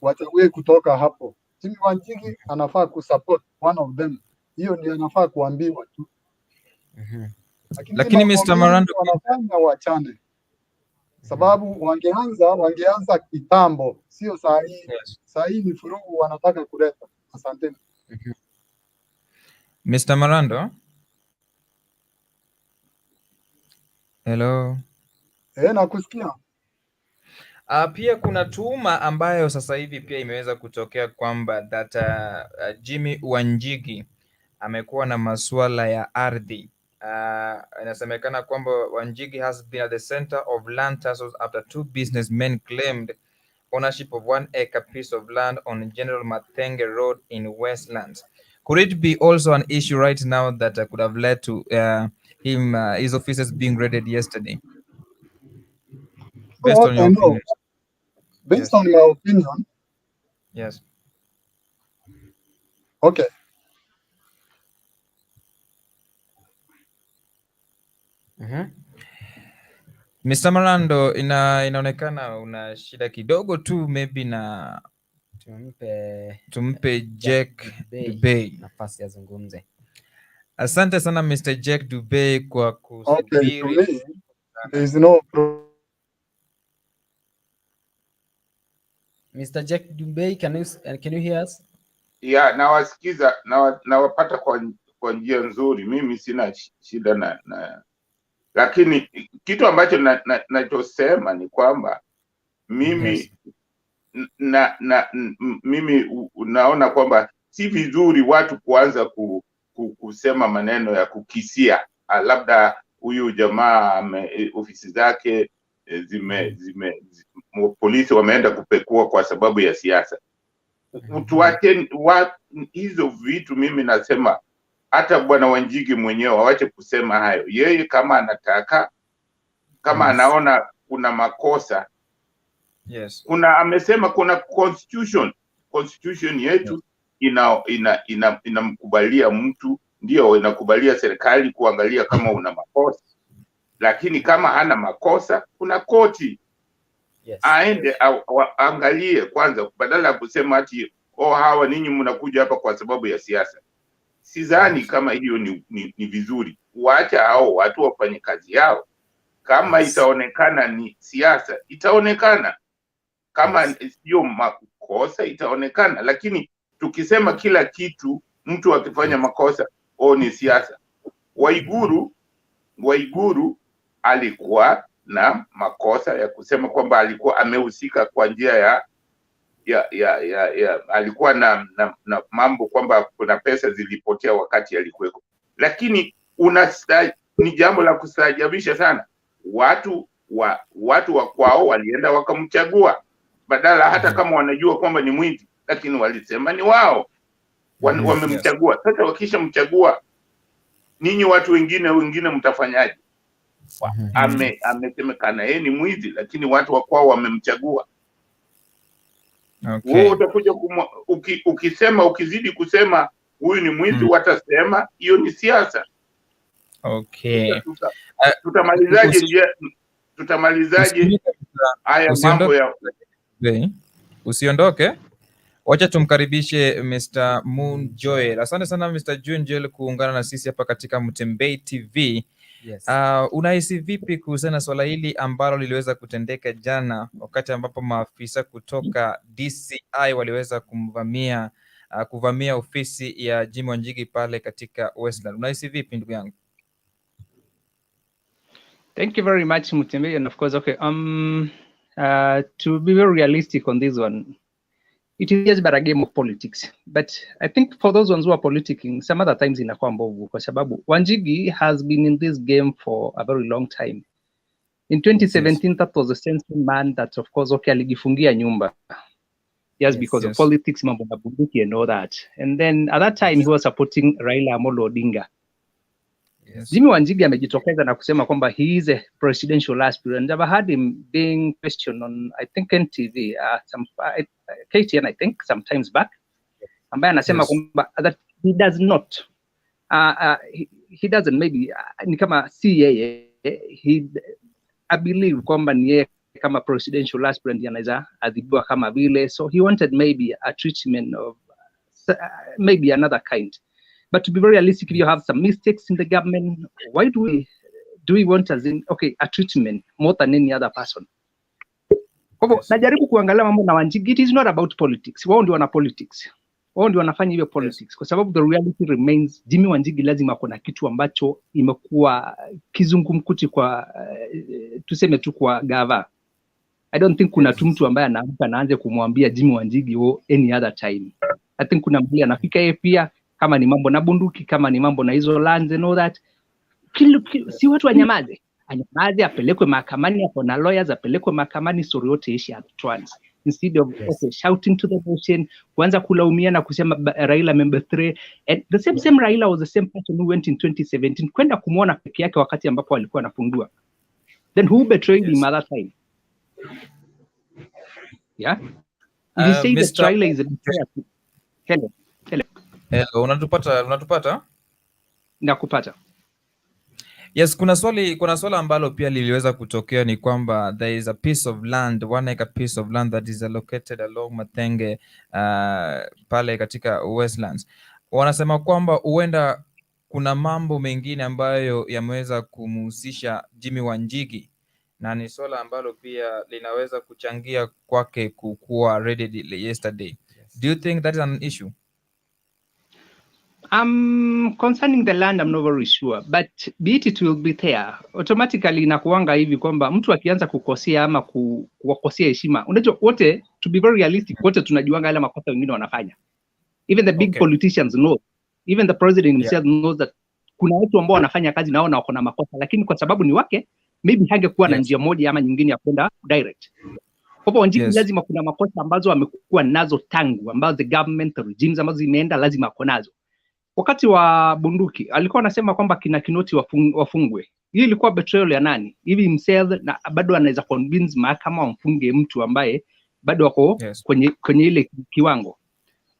wachague kutoka hapo. Jimi Wanjigi anafaa kusupport one of them. Hiyo ndio anafaa kuambiwa tu. Lakini Mr. Marando wanafanya wachane. Sababu wangeanza kitambo, sio saa hii. Saa hii ni furugu wanataka kuleta. Asante. Mr. Marando? Hello. Nakusikia. Pia kuna tuhuma ambayo sasa hivi pia imeweza kutokea kwamba that Jimi Wanjigi amekuwa na masuala ya ardhi. Inasemekana kwamba Wanjigi has been at the center of land tussles after two businessmen claimed ownership of 1 acre piece of land on General Mathenge Road in Westlands. Could it be also an issue right now that could have led to his offices being raided yesterday? Based on your opinion. Based on my opinion. Yes. Okay. Mr. Marando, inaonekana una shida kidogo tu, maybe na tumpe Jack Dubey nafasi azungumze. Asante sana Mr. Jack Dubey kwa kusubiri. Okay, there is no problem. Mr. Jack Dubey, can you hear us? Yeah, nawasikiza, nawapata kwa njia nzuri. Mimi sina shida na lakini kitu ambacho nachosema ni kwamba mimi mimi naona kwamba si vizuri watu kuanza kusema maneno ya kukisia, labda huyu jamaa ofisi zake polisi wameenda kupekua kwa sababu ya siasa. Tuache hizo vitu. Mimi nasema hata bwana Wanjigi mwenyewe waache kusema hayo. Yeye kama anataka, kama anaona kuna makosa, amesema kuna constitution yetu inamkubalia mtu, ndio inakubalia serikali kuangalia kama una makosa, lakini kama hana makosa kuna koti. Aende angalie kwanza, badala ya kusema ati hawa ninyi mnakuja hapa kwa sababu ya siasa. Sidhani kama hiyo ni vizuri. Waacha hao watu wafanye kazi yao. Kama itaonekana ni siasa, itaonekana. Kama sio makosa, itaonekana. Lakini tukisema kila kitu mtu akifanya makosa ni siasa. Waiguru alikuwa na makosa ya kusema kwamba alikuwa amehusika kwa njia ya alikuwa na mambo kwamba kuna pesa zilipotea wakati alikuweko. Lakini ni jambo la kustaajabisha sana. Watu wa kwao walienda wakamchagua, badala hata kama wanajua kwamba ni mwizi, lakini walisema ni wao wamemchagua. Sasa wakisha mchagua, ninyi watu wengine mtafanyaje? Amesemekana yeye ni mwizi, lakini watu wa kwao wamemchagua. Wewe utakuja ukizidi kusema huyu ni mwizi, watasema hiyo ni siasa. Tutamalizaje haya mambo ya usiondoke? Wacha tumkaribishe Mr. Moon Joel. Asante sana Mr. Joel kuungana na sisi hapa katika Mutembei TV. Unahisi vipi kuhusiana na swala hili ambalo liliweza kutendeka jana wakati ambapo maafisa kutoka DCI waliweza kuvamia ofisi ya Jimi Wanjigi pale katika Westlands? Unahisi vipi ndugu yangu? Thank you very much, Mutembei. And of course, to be very realistic on this one, it is just but a game of politics. But I think for those ones who are politicking, some other times inakuwa mbovu kwa sababu Wanjigi has been in this game for a very long time. In 2017, that was the same man that, of course, alijifungia nyumba. Yes, because of politics, mambo na bunduki and all that. And then at that time, he was supporting Raila Odinga. Jimi Wanjigi amejitokeza na kusema kwamba he is a presidential aspirant. I've heard him being questioned on, I think, NTV, KTN, I think, sometimes back. Ambaye anasema kwamba that he does not, he doesn't, maybe, ni kama si yeye, I believe kwamba ni yeye kama presidential aspirant anaweza adhibiwa kama vile. So he wanted maybe a treatment of, maybe another kind. But to be very realistic, if you have some mistakes in the government, why do we want as in, a treatment more than any other person? Najaribu kuangalia mambo na Wanjigi, it is not about politics. Wao ndio wana politics. Wao ndio wanafanya hiyo politics. Kwa sababu the reality remains, Jimi Wanjigi lazima kuna kitu ambacho imekuwa kizungumkuti kwa, tuseme tu kwa gava. I don't think kuna mtu ambaye anaamka na aanze kumwambia Jimi Wanjigi any other time. I think kuna mbili anafika yeye pia, kama ni mambo na bunduki, kama ni mambo na hizo lands and all that, si watu wanyamaze. Anyamaze, apelekwe mahakamani, hapo na lawyers, apelekwe mahakamani, story yote ishi at once. Instead of shouting to the nation, kuanza kulaumia na kusema Raila membetray. And the same Raila was the same person who went in 2017 kwenda kumuona peke yake wakati ambapo alikuwa anafungua. Then who betrayed him at that time? Yeah? You say that Raila is a betrayer. Hello. Unatupata? Nakupata. Yes, kuna swala ambalo pia liliweza kutokea, ni kwamba there is a piece of land, 1 acre piece of land that is allocated along Matenge pale katika Westlands. Wanasema kwamba huenda kuna mambo mengine ambayo yameweza kumhusisha Jimi Wanjigi, na ni swala ambalo pia linaweza kuchangia kwake kukuwa raided yesterday. Do you think that is an issue? Concerning the land, I'm not very sure, but be it will be there. Automatically inakuanga hivi kwamba mtu akianza kukosea ama kuwakosea heshima, unajua wote, to be very realistic, wote tunajuanga yale makosa wengine wanafanya. Even the big politicians know, even the president himself knows that kuna watu ambao wanafanya kazi nao na wako na makosa, lakini kwa sababu ni wake maybe hangekuwa na njia moja ama nyingine ya kwenda direct. Kwa hivyo Wanjigi lazima kuna makosa ambazo amekuwa nazo tangu, ambazo the government regimes ambazo zimeenda lazima ako nazo. Wakati wa bunduki alikuwa anasema kwamba kina Kinoti wafungwe. Hii ilikuwa betrayal ya nani? Hivi himself, na bado anaweza convince mahakama wamfunge mtu ambaye bado wako kwenye ile kiwango.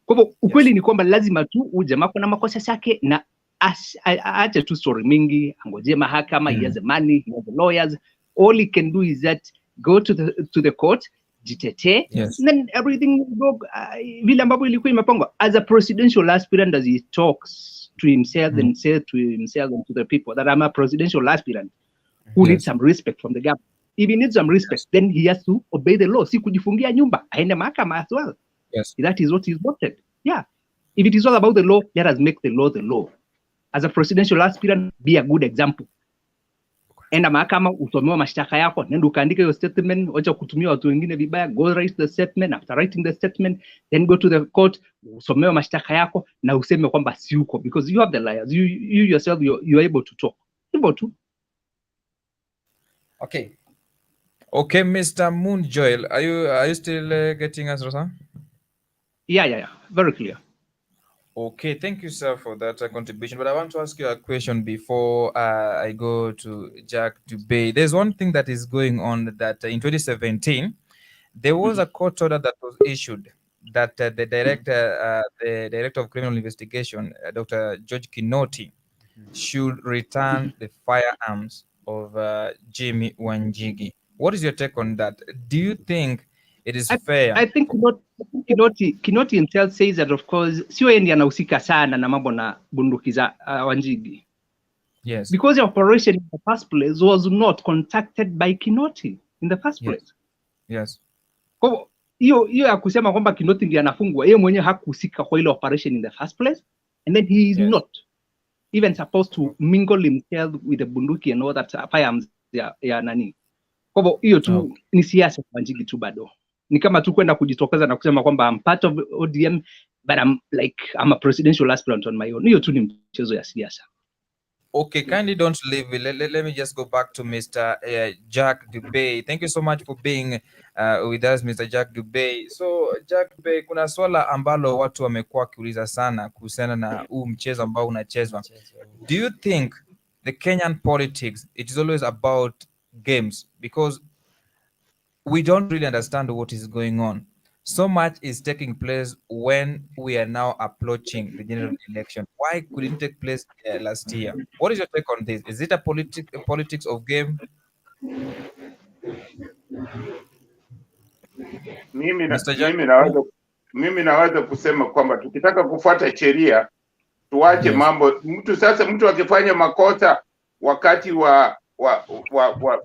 Kwa hivyo ukweli ni kwamba lazima tu ujamaa kuna makosa yake na aache tu story mingi, angoje mahakama, he has the money, he has the lawyers. All he can do is that go to the court, jitetee, and then everything will go vile ambavyo ilikuwa imepangwa. As a presidential aspirant, as he talks to himself and says to himself and to the people that I'm a presidential aspirant who needs some respect from the government. If he needs some respect, then he has to obey the law. Si kujifungia nyumba, aende mahakama as well. That is what he's voted. Yeah. If it is all about the law, let us make the law the law. As a presidential aspirant, be a good example. Enda mahakama, usomewa mashtaka yako, nenda ukaandika your statement, wacha kutumia watu wengine vibaya, go write the statement. After writing the statement, then go to the court, usomewa mashtaka yako na useme kwamba si uko, because you have the liars. You yourself, you are able to talk. Able to. Okay. Okay, Mr. Moon Joel, are you still getting us, Rosa? Yeah. Very clear. Okay, thank you, sir, for that contribution. But I want to ask you a question before I go to Jack Dubey. There's one thing that is going on that in 2017, there was a court order that was issued that the director of criminal investigation, Dr. George Kinoti, should return the firearms of Jimi Wanjigi. What is your take on that? Do you think it is fair? I think Kinoti himself says that, of course, sio yeye ndiye anahusika sana na mambo na bunduki za Wanjigi. Yes. Because the operation in the first place was not contacted by Kinoti in the first place. Yes. Kwa hiyo ya kusema kwamba Kinoti ndiye anafungwa, yeye mwenyewe hakuhusika kwa ile operation in the first place, and then he is not even supposed to mingle himself with the bunduki and all that firearms ya nani. Kwa hivyo hiyo tu ni siasa kwa Wanjigi tu bado. Ni kama tu kwenda kujitokeza na kusema kwamba I'm part of ODM, but I'm a presidential aspirant on my own. Hiyo tu ni mchezo ya siasa. Okay, kindly don't leave. Let me just go back to Mr. Jack Dubey. Thank you so much for being with us, Mr. Jack Dubey. So, Jack Dubey, kuna swala ambalo watu wamekuwa wakiuliza sana kuhusiana na huu mchezo ambao unachezwa. Do you think the Kenyan politics, it is always about games? Because we don't really understand what is going on. So much is taking place when we are now approaching the general election. Why couldn't it take place last year? What is your take on this? Is it a politics of game? Mimi naweza kusema kwamba tukitaka kufuata sheria tuache mambo. Mtu akifanya makosa wakati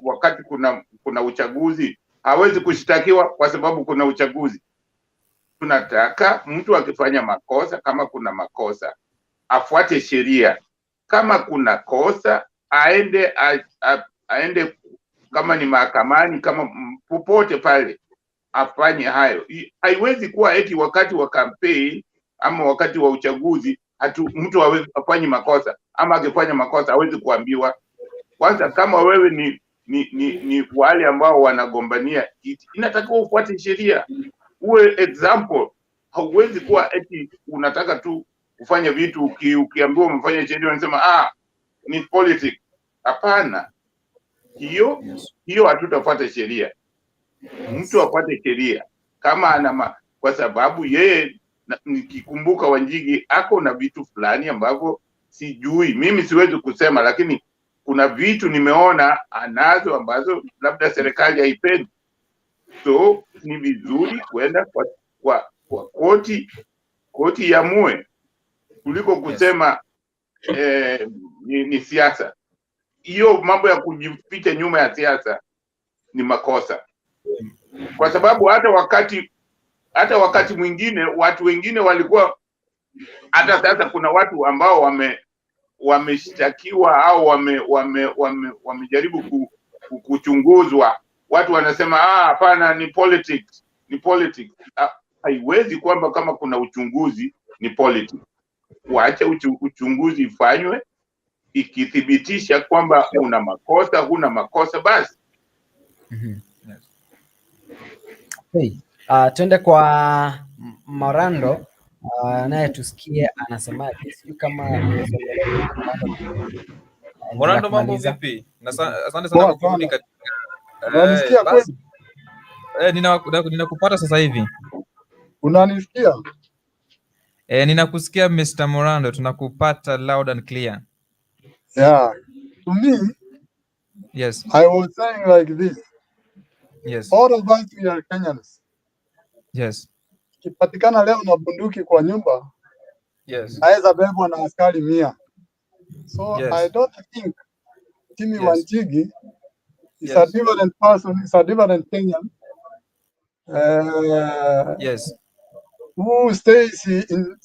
wakati kuna uchaguzi hawezi kushtakiwa kwa sababu kuna uchaguzi. Tunataka mtu akifanya makosa, kama kuna makosa afuate sheria. Kama kuna kosa aende kama ni mahakamani, kama popote pale afanye hayo. Haiwezi kuwa eti wakati wa campaign ama wakati wa uchaguzi mtu hawezi afanye makosa, ama akifanya makosa hawezi kuambiwa. Kwanza kama wewe ni wale ambao wanagombania kiti, inatakiwa ufuate sheria, uwe example. Hauwezi kuwa eti unataka tu kufanya vitu ukiambiwa umefanya sheria unasema ni politics. Hapana, hiyo hatutafuata sheria. Mtu afuate sheria kama kwa sababu yeye, nikikumbuka Wanjigi ako na vitu fulani ambavyo sijui, mimi siwezi kusema, lakini kuna vitu nimeona anazo ambazo labda serikali haipendi. So ni vizuri kwenda kwa koti iamue kuliko kusema ni siasa. Hiyo mambo ya kujificha nyuma ya siasa ni makosa. Kwa sababu hata wakati mwingine watu wengine walikuwa, hata sasa kuna watu ambao wameshtakiwa au wamejaribu kuchunguzwa. Watu wanasema hapana, ni politics. Haiwezi kwamba kama kuna uchunguzi ni politics. Waache uchunguzi ifanywe, ikithibitisha kwamba una makosa, huna makosa basi. Okay. Twende kwa Morando naye tusikie anasema sijui kama umesongelea Morando. Morando, mambo vipi? Asante sana Poa kwa kurudi sana. katika Unanisikia basi. kweli? Ninakupata sasa hivi. Unanisikia? Ninakusikia Mr. Morando, tunakupata loud and clear. Yeah. To me, Yes. I was saying like this. Yes. All of us, we are Kenyans. Yes. Kipatikana leo na bunduki kwa nyumba, Yes. naweza bebwa na askari 100. So Yes. I don't think Jimi Yes. Wanjigi is Yes. a different person, is a different Kenyan Yes. who stays in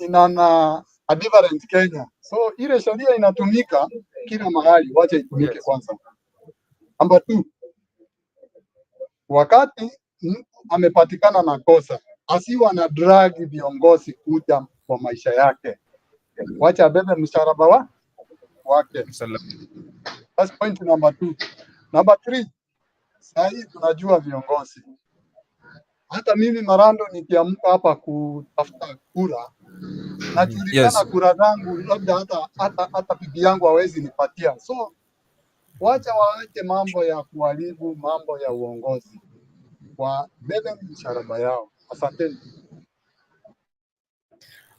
a different Kenya. So ile sheria inatumika kila mahali, wacha itumike Yes. kwanza. Number 2, wakati amepatikana na kosa, asiwa na drag viongozi kuja kwa maisha yake, wacha abebe msharaba wake. That's point number 2. Number 3, sahii tunajua viongozi. Hata mimi Marando nikiamka hapa kutafuta kura, najulikana kura zangu, labda hata bibi yangu hawezi nipatia. So wacha waache mambo ya kuharibu mambo ya uongozi, wabebe msharaba yao. Asanteni.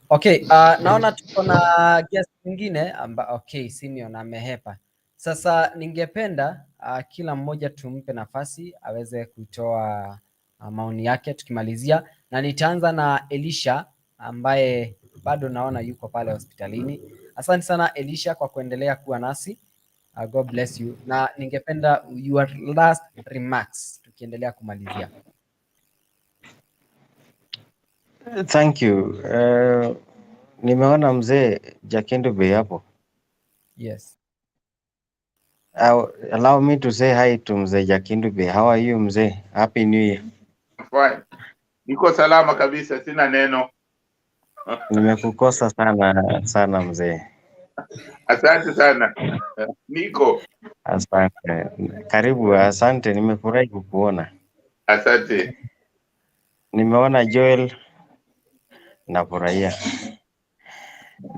Okay, naona tuko na guest mwingine okay, Simeon amehepa. Sasa ningependa kila mmoja tumpe nafasi aweze kutoa maoni yake tukimalizia, na nitaanza na Elisha ambaye bado naona yuko pale hospitalini. Asante sana Elisha kwa kuendelea kuwa nasi. God bless you. Na ningependa your last remarks tukiendelea kumalizia. Thank you. Nimeona mzee Jakendube hapo. Yes. Allow me to say hi to mzee Jakendube. How are you mzee? Happy New Year. Fine. Niko salama kabisa, sina neno. Nimekukosa sana mzee. Asante sana. Niko. Asante. Karibu, asante, nimefurahi kukuona. Asante. Nimeona Joel, nafurahia.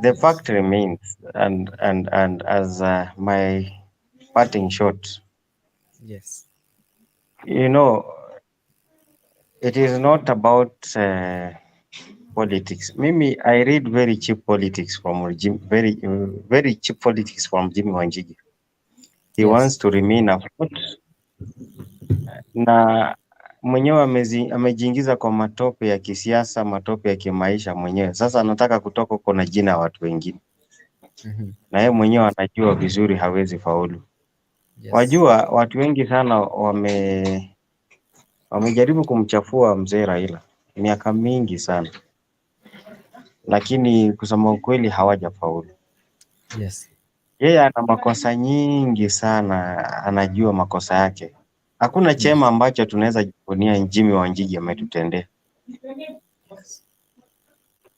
The fact remains, and as my parting shot. Yes. You know, it is not about politics. Mimi, I read very cheap politics from very cheap politics from Jimi Wanjigi. He wants to remain afloat, na mwenyewe amejiingiza kwa matope ya kisiasa, matope ya kimaisha mwenyewe. Sasa anataka kutoka huko na jina watu wengine. Na yeye mwenyewe anajua vizuri hawezi faulu. Wajua watu wengi sana wamejaribu kumchafua mzee Raila miaka mingi sana, lakini kusema ukweli hawajafaulu. Yes. Yeye ana makosa nyingi sana, anajua makosa yake. Hakuna chema ambacho tunaweza jivunia Jimi Wanjigi ametutendea.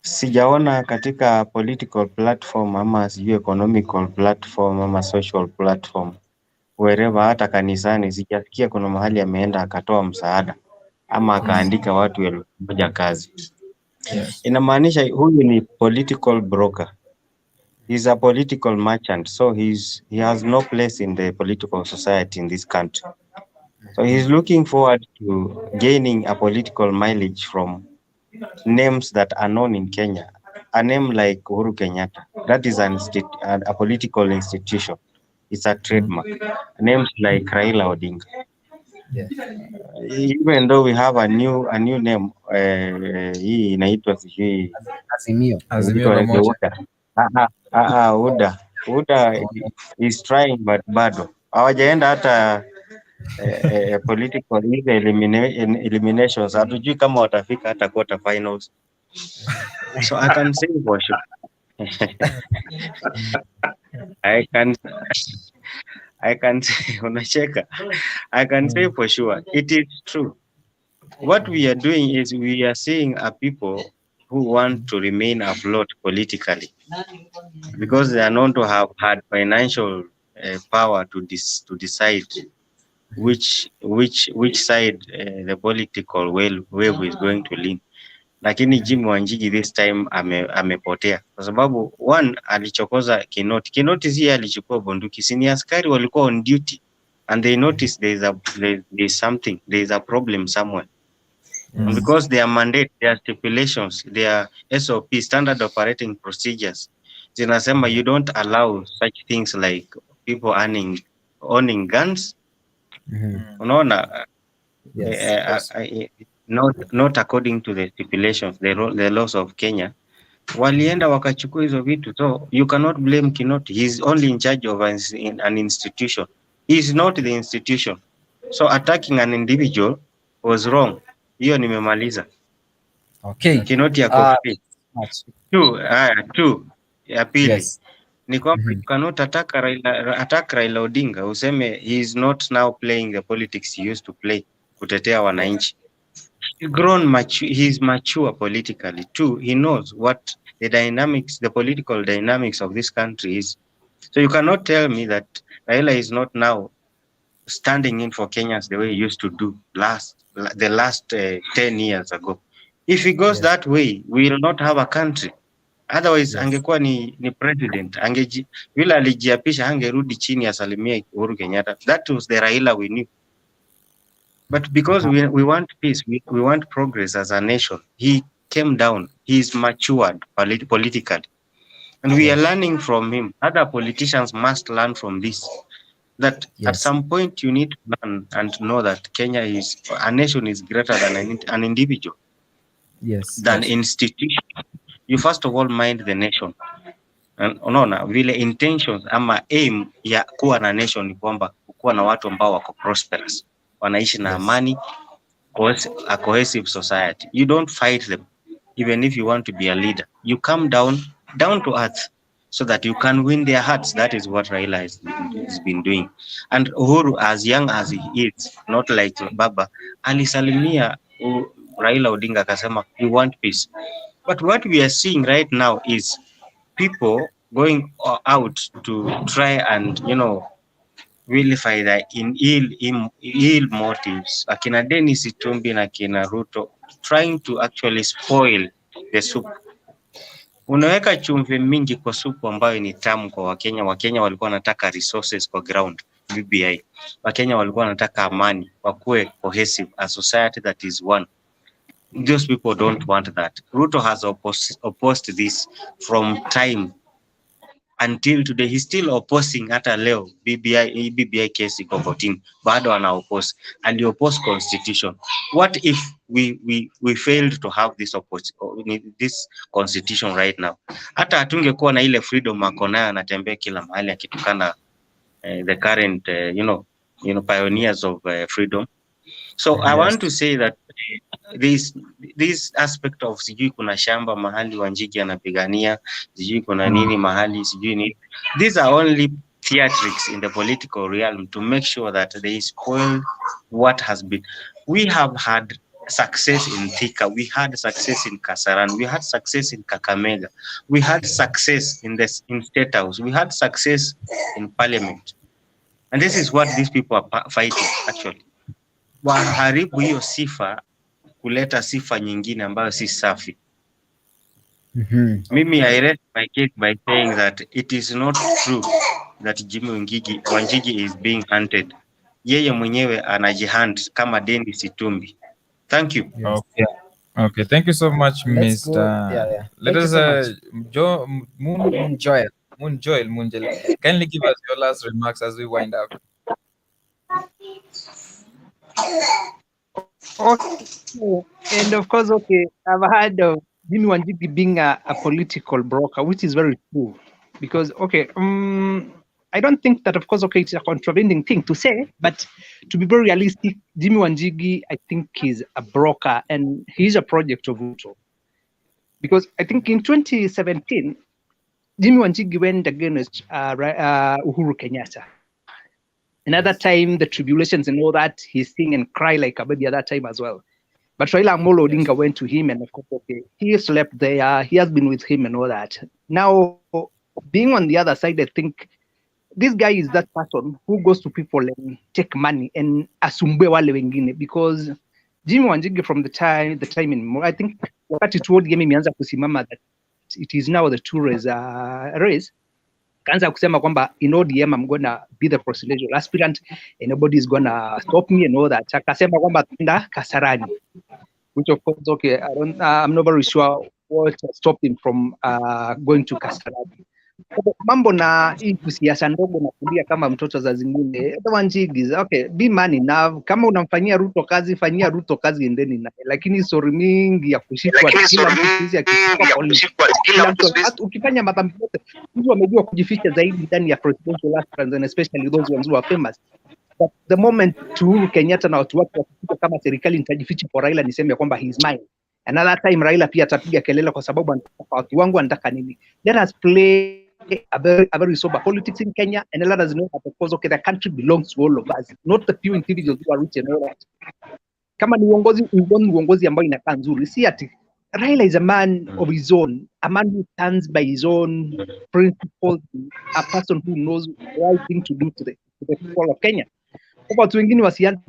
Sijaona katika political platform ama sijui economical platform ama social platform wherever, hata kanisani sijasikia kuna mahali ameenda akatoa msaada ama akaandika watu 1,000 kazi. Inamaanisha huyu ni political broker. He's a political merchant, so he has no place in the political society in this country. So he's looking forward to gaining a political mileage from names that are known in Kenya. A name like Uhuru Kenyatta, that is a political institution. It's a trademark. Names like Raila Odinga. Yes. Even though we have a new name, hii inaitwa sijui Azimio. Uda is trying but bado hawajaenda hata political eliminations. Hatujui kama watafika hata quarter finals. So I can say for sure. I can say, unacheka. I can say for sure it is true. What we are doing is we are seeing a people who want to remain afloat politically because they are known to have had financial power to decide which side the political wave is going to lean. Lakini Jimi Wanjigi this time amepotea kwa sababu one, alichokoza Kinoti. Kinoti si alichukua bunduki, si askari walikuwa on duty and they noticed there is a problem somewhere. And because their mandate, their stipulations, their SOP, standard operating procedures, zinasema you don't allow such things like people owning guns. Unaona, not according to the stipulations, the laws of Kenya. Walienda wakachukua hizo vitu. So you cannot blame Kinoti. He's only in charge of an institution. He's not the institution. So attacking an individual was wrong. Hiyo nimemaliza. Okay. Kinoti yako two. Ya pili. Ni kwamba you cannot attack Raila Odinga useme he is not now playing the politics he used to play kutetea wananchi. He is mature politically. Two, he knows what the political dynamics of this country is. So you cannot tell me that Raila is not now standing in for Kenyans the way he used to do the last 10 years ago. If he goes that way, we will not have a country. Otherwise, angekuwa ni president, vile alijiapisha angerudi chini asalimie Uhuru Kenyatta. That was the Raila we knew. But because we want peace, we want progress as a nation, he came down. He's matured politically. And we are learning from him. Other politicians must learn from this. That at some point you need to learn and know that a nation is greater than an individual. Than institution. You first of all mind the nation. And unaona vile intentions ama aim ya kuwa na nation ni kwamba kuwa na watu ambao wako prosperous, wanaishi na amani, a cohesive society. You don't fight them. Even if you want to be a leader, you come down to earth so that you can win their hearts. That is what Raila has been doing. And Uhuru, as young as he is, not like Baba, alisalimia Raila Odinga akasema we want peace. But what we are seeing right now is people going out to try and, vilify that in ill motives. Akina Dennis Itumbi na akina Ruto trying to actually spoil the soup. Unaweka chumvi mingi kwa supu ambayo ni tamu kwa Wakenya. Wakenya walikuwa wanataka resources kwa ground, BBI. Wakenya walikuwa wanataka amani, wakuwe cohesive, a society that is one. Those people don't want that. Ruto has opposed this from time until today. He's still opposing hata leo BBI case iko 14 bado ana oppose and he oppose constitution. What if we failed to have this constitution right now? Hata hatungekuwa na ile freedom akona anatembea kila mahali akitukana the current pioneers of freedom. So I want to say that this aspect of sijui kuna shamba mahali Wanjigi anapigania, sijui kuna nini mahali sijui nini, these are only theatrics in the political realm to make sure that they spoil what has been. We have had success in Thika, we had success in Kasaran, we had success in Kakamega, we had success in State House, we had success in Parliament, and this is what these people are fighting actually. Waharibu hiyo sifa kuleta sifa nyingine ambayo si safi. Mimi I rest my case by saying that it is not true that Jimi Wanjigi is being hunted. Yeye mwenyewe anajihunt kama Dennis Itumbi. Thank you. Okay, thank you so much, Mr. Let us Munjoel. Kindly give us your last remarks as we wind up. Okay, and of course, I've heard of Jimi Wanjigi being a political broker, which is very true. Because, I don't think that, of course, it's a contravening thing to say, but to be very realistic, Jimi Wanjigi, I think, is a broker and he's a project of Ruto. Because I think in 2017, Jimi Wanjigi went against Uhuru Kenyatta. Another time, the tribulations and all that, he's sing and cry like a baby at that time as well. But Raila Amolo Odinga went to him, and of course, okay, he slept there. He has been with him and all that. Now, being on the other side, I think this guy is that person who goes to people and take money and asumbe wale wengine, because Jimi Wanjigi from the time in, I think wakati tu ODM imeanza kusimama that it is now the two race, kaanza kusema kwamba in ODM I'm gonna be the presidential aspirant and nobody is gonna stop me and all that. Akasema kwamba tenda Kasarani, which of course, okay, I'm not very sure what stopped him from going to Kasarani. Mambo na hii siasa ndogo na kulia kama mtoto za zingine. Wanjigi, okay, be man enough. Kama unamfanyia Ruto kazi, fanyia Ruto kazi endeni naye. Lakini story mingi ya kushikwa kila mtu sisi kila mtu ukifanya madhambi yote, mtu amejua kujificha zaidi ndani ya presidential aspirants and especially those ones who are famous. But the moment Uhuru Kenyatta na watu wake wakifika kama serikali nitajificha kwa Raila niseme kwamba he is mine. Another time Raila pia atapiga kelele kwa sababu anataka watu wangu anataka nini. Let us play a very sober politics in Kenya, and let us know that because okay, the country belongs to all of us, not the few individuals who are rich and all that. Kama ni uongozi ambao inakaa nzuri, si ati Raila is a man of his own, a man who stands by his own principles, a person who knows the right thing to do to the people of Kenya. Watu wengine wasianze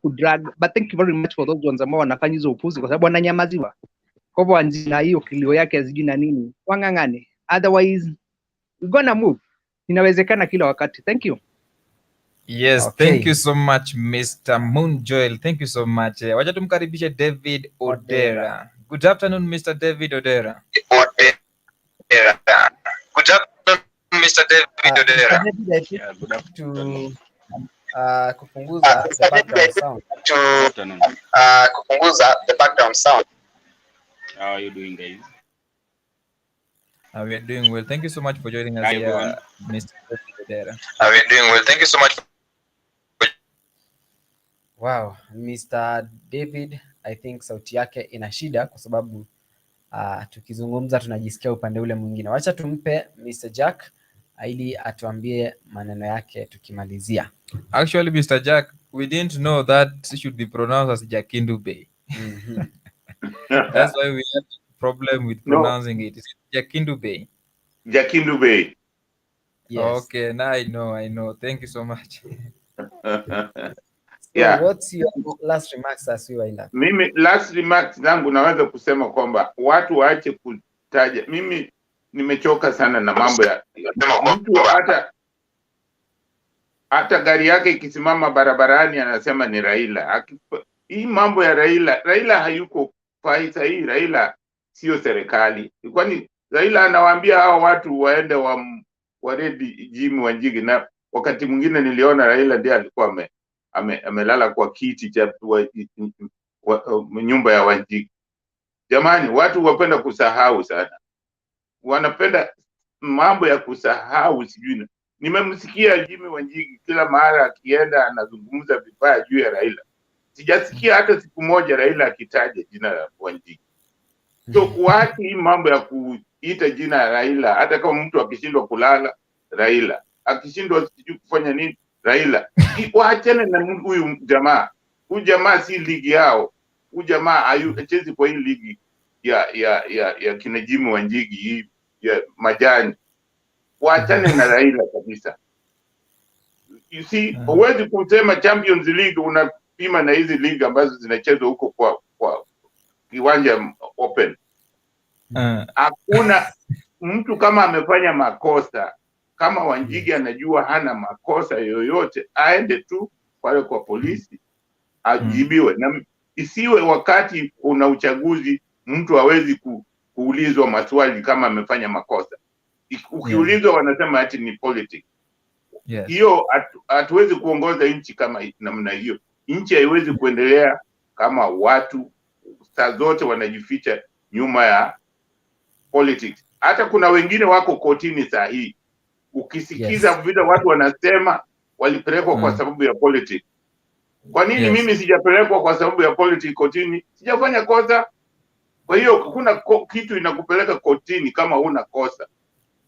kudrag, but thank you very much for those ones ambao wanafanya hizo upuzi kwa sababu wananyamaziwa. Kwa hivyo Wanjina hiyo kilio yake aziji na nini, wangangane. Otherwise, we're gonna move. Inawezekana kila wakati. Thank you. Yes, okay. Thank you so much, Mr. Moon Joel. Thank you so much. Wacha tumkaribishe David Odera. Good afternoon, Mr. David Odera. Good afternoon, Mr. David Odera. Good afternoon. Kupunguza the background sound. Kupunguza the background sound. How are you doing, guys? We are doing well. Thank you so much for joining us here, Mr. David. We are doing well. Thank you so much. Wow, Mr. David, I think sauti yake ina shida kwa sababu tukizungumza tunajisikia upande ule mwingine. Wacha tumpe Mr. Jack ili atuambie maneno yake tukimalizia. Actually, Mr. Jack, we didn't know that should be pronounced as Jakindube. That's why we have a problem with pronouncing it. Is it Jakindube? Jakindube. Yes. Okay, now I know. Thank you so much. Yeah. What's your last remarks as you wind up? Mimi last remarks zangu naweza kusema kwamba watu waache kutaja. Mimi nimechoka sana na mambo ya mtu hata gari yake ikisimama barabarani anasema ni Raila. Hii mambo ya Raila hayuko faida hii. Raila sio serikali. Kwani Raila anawaambia hao watu waende waredi Jimi Wanjigi, na wakati mwingine niliona Raila ndiye alikuwa amelala kwa kiti cha nyumba ya Wanjigi. Jamani, watu wapenda kusahau sana. Wanapenda mambo ya kusahau sijui. Nimemsikia Jimi Wanjigi kila mara akienda anazungumza vibaya juu ya Raila. Sijasikia hata siku moja Raila akitaja jina la Wanjigi. So wapi hii mambo ya kuita jina ya Raila, hata kama mtu akishindwa kulala Raila, akishindwa sijui kufanya nini Raila. Waachane na huyu jamaa. Huyu jamaa si ligi yao. Huyu jamaa hachezi kwa hii ligi ya kina Jimi Wanjigi hii ya majani. Waachane na Raila kabisa. You see, huwezi kusema Champions League unapima na hizi ligi ambazo zinachezwa huko kwa kiwanja open. Hakuna mtu kama amefanya makosa, kama Wanjigi anajua hana makosa yoyote, aende tu pale kwa polisi ajibiwe. Na isiwe wakati una uchaguzi mtu hawezi kuulizwa maswali kama amefanya makosa. Ukiulizwa wanasema ati ni politics. Hiyo hatuwezi kuongoza nchi kama namna hiyo. Nchi haiwezi kuendelea kama watu saa zote wanajificha nyuma ya politics. Hata kuna wengine wako kotini saa hii. Ukisikiza vile watu wanasema walipelekwa kwa sababu ya politics. Kwa nini mimi sijapelekwa kwa sababu ya politics kotini? Sijafanya kosa. Kwa hiyo kuna kitu inakupeleka kotini kama huna kosa.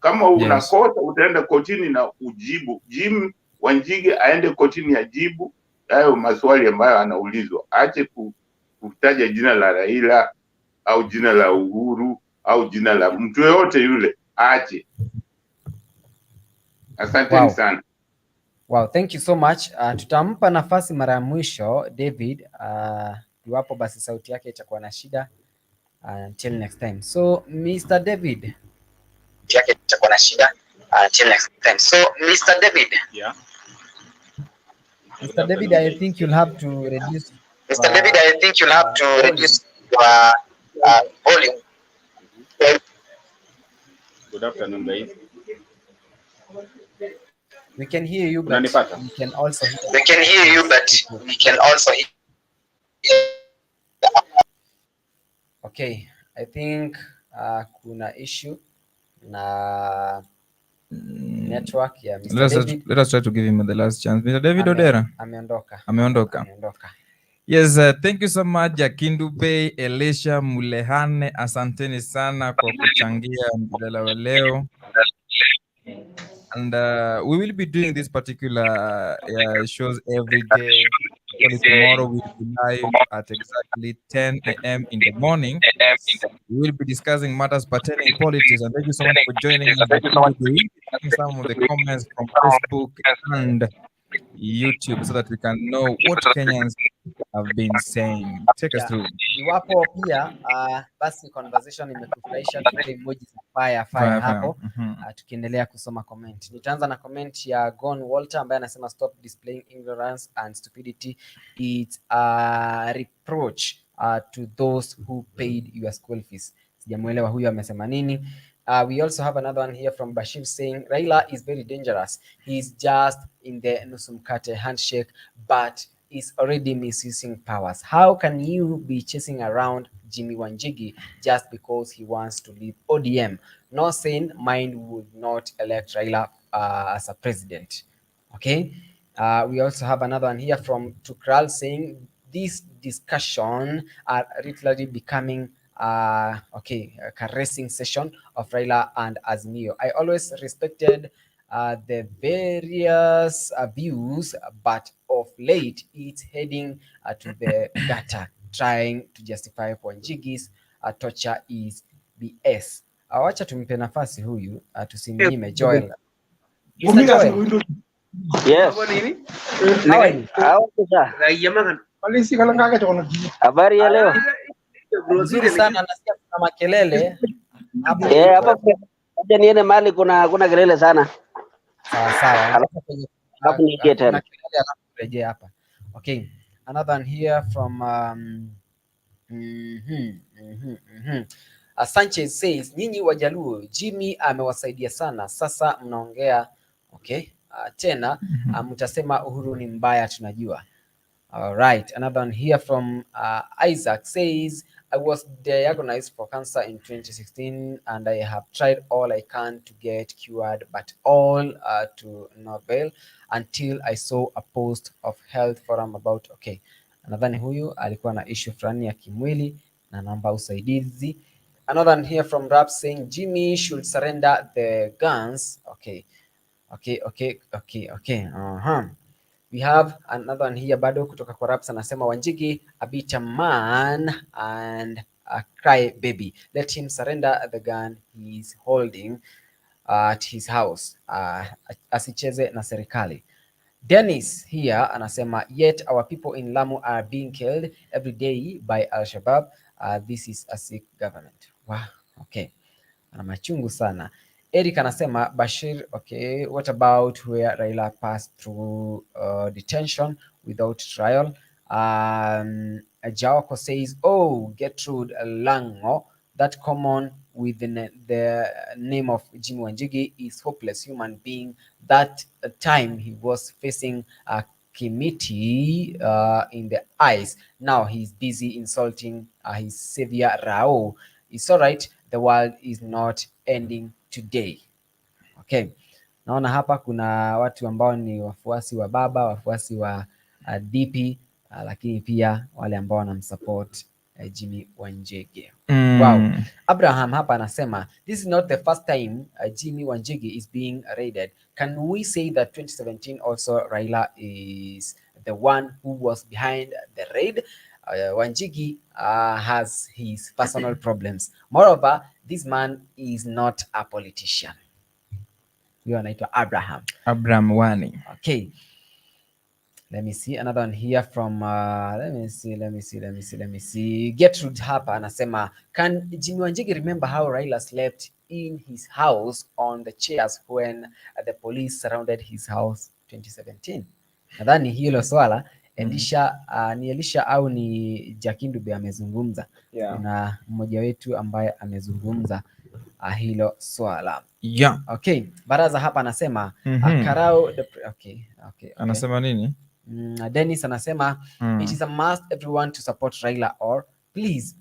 Kama una kosa utaenda kotini na ujibu. Jimi Wanjigi aende kotini ajibu hayo maswali ambayo anaulizwa. Aache kutaja jina la Raila au jina la Uhuru au jina la mtu yoyote yule, aache. Asanteni sana. Wow, thank you so much. Tutampa nafasi mara ya mwisho David, iwapo basi sauti yake itakuwa na shida. Until next time. So Mr. David. Yake itakuwa na shida. Until next time. So Mr. David. Yeah. Mr. David, I think you'll have to reduce. Mr. David, I think you'll have to reduce your volume. Good afternoon, guys. We can hear you, but we can also hear you. We can hear you, but we can also hear. Okay, I think kuna issue na network ya Mr. David. Let us try to give him the last chance. Mr. David Odera. Ameondoka. Yes, thank you so much Jakindube, Elisha Mulehane, asanteni sana kwa kuchangia mjadala wa leo. And we will be doing this particular shows every day. Tomorrow we will be live at exactly 10 a.m. in the morning. We will be discussing matters pertaining politics. And thank you so much for joining us. Some of the comments from Facebook and YouTube so that we can know what Kenyans have been saying. Take us through. Iwapo pia basi conversation imekufurahisha, tupe emoji za fire hapo. Tukiendelea kusoma comment. Nitaanza na comment ya Gon Walter ambaye anasema stop displaying ignorance and stupidity. It's a reproach to those who paid your school fees. Sijamuelewa huyu amesema nini. We also have another one here from Bashir saying Raila is very dangerous. He's just in the Nusumkate handshake, but is already misusing powers. How can you be chasing around Jimi Wanjigi just because he wants to leave ODM? No sane mind would not elect Raila as a president. Okay. We also have another one here from Tukral saying this discussion are literally becoming a caressing session of Raila and Azimio. I always respected the various views, but of late it's heading to the gutter, trying to justify Wanjigi's torture is BS. Wacha tumpe nafasi huyu, tusimnyime Joel. Mr. Joel. Yes. How are you? Habari ya leo? Nzuri sana, nasikia kuna makelele. Hapa kuja niene mahali kuna kelele sana. Sawa. Hapo niingie tena. Rejea hapa. Okay. Another one here from Sanchez says nyinyi Wajaluo, Jimmy amewasaidia sana. Sasa mnaongea tena mtasema Uhuru ni mbaya tunajua. All right. Another one here from Isaac says I was diagnosed for cancer in 2016 and I have tried all I can to get cured, but all to no avail until I saw a post of Health Forum about nadhani huyu alikuwa na issue fulani ya kimwili na namba usaidizi. Another one here from Rap saying Jimmy should surrender the guns. Okay. We have another one here bado kutoka kwa Raps anasema Wanjigi a bitter man and a cry baby. Let him surrender the gun he is holding at his house. Asicheze na serikali. Dennis here anasema yet our people in Lamu are being killed every day by Al-Shabaab. This is a sick government. Wow, okay. Ana machungu sana. Eric anasema Bashir, what about where Raila passed through detention without trial? Jawako says, Gertrude Lango, that common with the name of Jimi Wanjigi is hopeless human being. That time he was facing a committee in the eyes. Now he's busy insulting his savior Rao. It's all right. The world is not ending today. Okay. Naona hapa kuna watu ambao ni wafuasi wa baba, wafuasi wa DP, lakini pia wale ambao wanamsupport Jimi Wanjigi. Wow. Abraham hapa anasema this is not the first time Jimi Wanjigi is being raided. Can we say that 2017 also Raila is the one who was behind the raid? Wanjigi has his personal problems. Moreover, this man is not a politician. Huyo anaitwa Abraham Wani. Okay. Let me see another one here from let me see. Gertrude hapa anasema, can Jimi Wanjigi remember how Raila slept in his house on the chairs when the police surrounded his house 2017? Nadhani hilo swala ni Elisha au ni Jakindube amezungumza. Kuna mmoja wetu ambaye amezungumza hilo swala. Okay, Baraza hapa anasema Karao okay. Anasema nini? Dennis anasema it is a must everyone to support Raila or please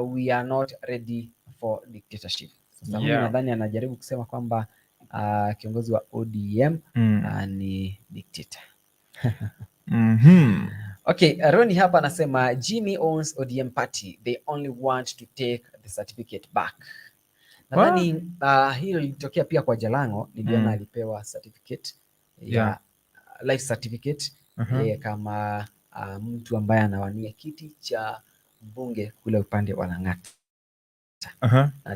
we are not ready for dictatorship. Sasa huyu nadhani anajaribu kusema kwamba kiongozi wa ODM ni dictator. Okay, Roni hapa anasema Jimmy owns ODM party, they only want to take the certificate back. Nadhani hilo lilitokea pia kwa Jalango, niliona alipewa certificate ya life certificate kama mtu ambaye anawania kiti cha bunge kule upande wa Lang'ata.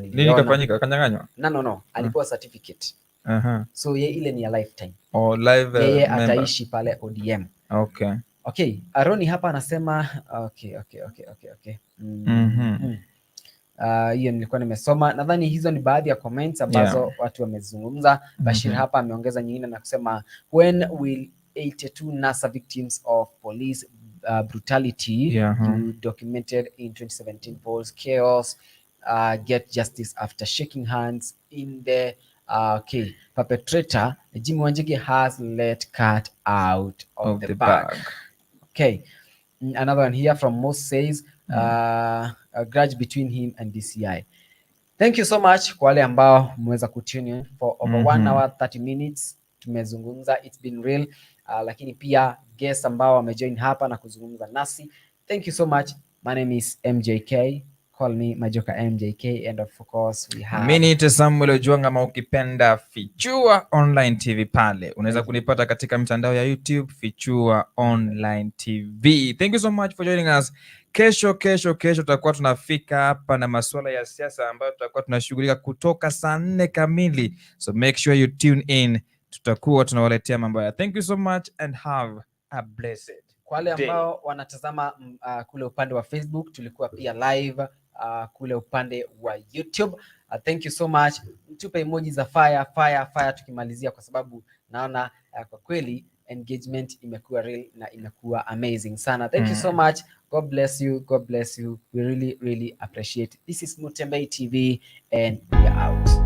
Nini kafanyika? Kanyang'anywa? No. Alipewa certificate. So ile ni ya lifetime. Yeye ataishi pale ODM. Okay. Aroni hapa anasema okay. Hiyo nilikuwa nimesoma. Nadhani hizo ni baadhi ya comments ambazo watu wamezungumza. Bashir hapa ameongeza nyingine na kusema when will 82 NASA victims of police brutality documented in 2017 polls chaos get justice after shaking hands in the perpetrator Jimi Wanjigi has let cat out of the bag. Okay, another one here from Moss says a grudge between him and DCI. Thank you so much kwa wale ambao mmeweza kutune in for over 1 hour 30 minutes. Tumezungumza, it's been real. Lakini pia guests ambao wamejoin hapa na kuzungumza nasi. Thank you so much. My name is MJK. Call me Majoka MJK, and of course we have Minute Samuel Ojuanga, ama ukipenda Fichua Online TV pale. Unaweza kunipata katika mtandao ya YouTube Fichua Online TV. Thank you so much for joining us. Kesho tutakuwa tunafika hapa na masuala ya siasa ambayo tutakuwa tunashughulika kutoka saa 4 kamili. So make sure you tune in. Tutakuwa tunawaletea mambo haya. Thank you so much and have a blessed kwa wale ambao wanatazama kule upande wa Facebook, tulikuwa pia live kule upande wa YouTube. Thank you so much. Tupe emoji za fire tukimalizia, kwa sababu naona kwa kweli engagement imekuwa real na imekuwa amazing sana. Thank you so much. God bless you. We really appreciate. This is Mutembei TV and we are out.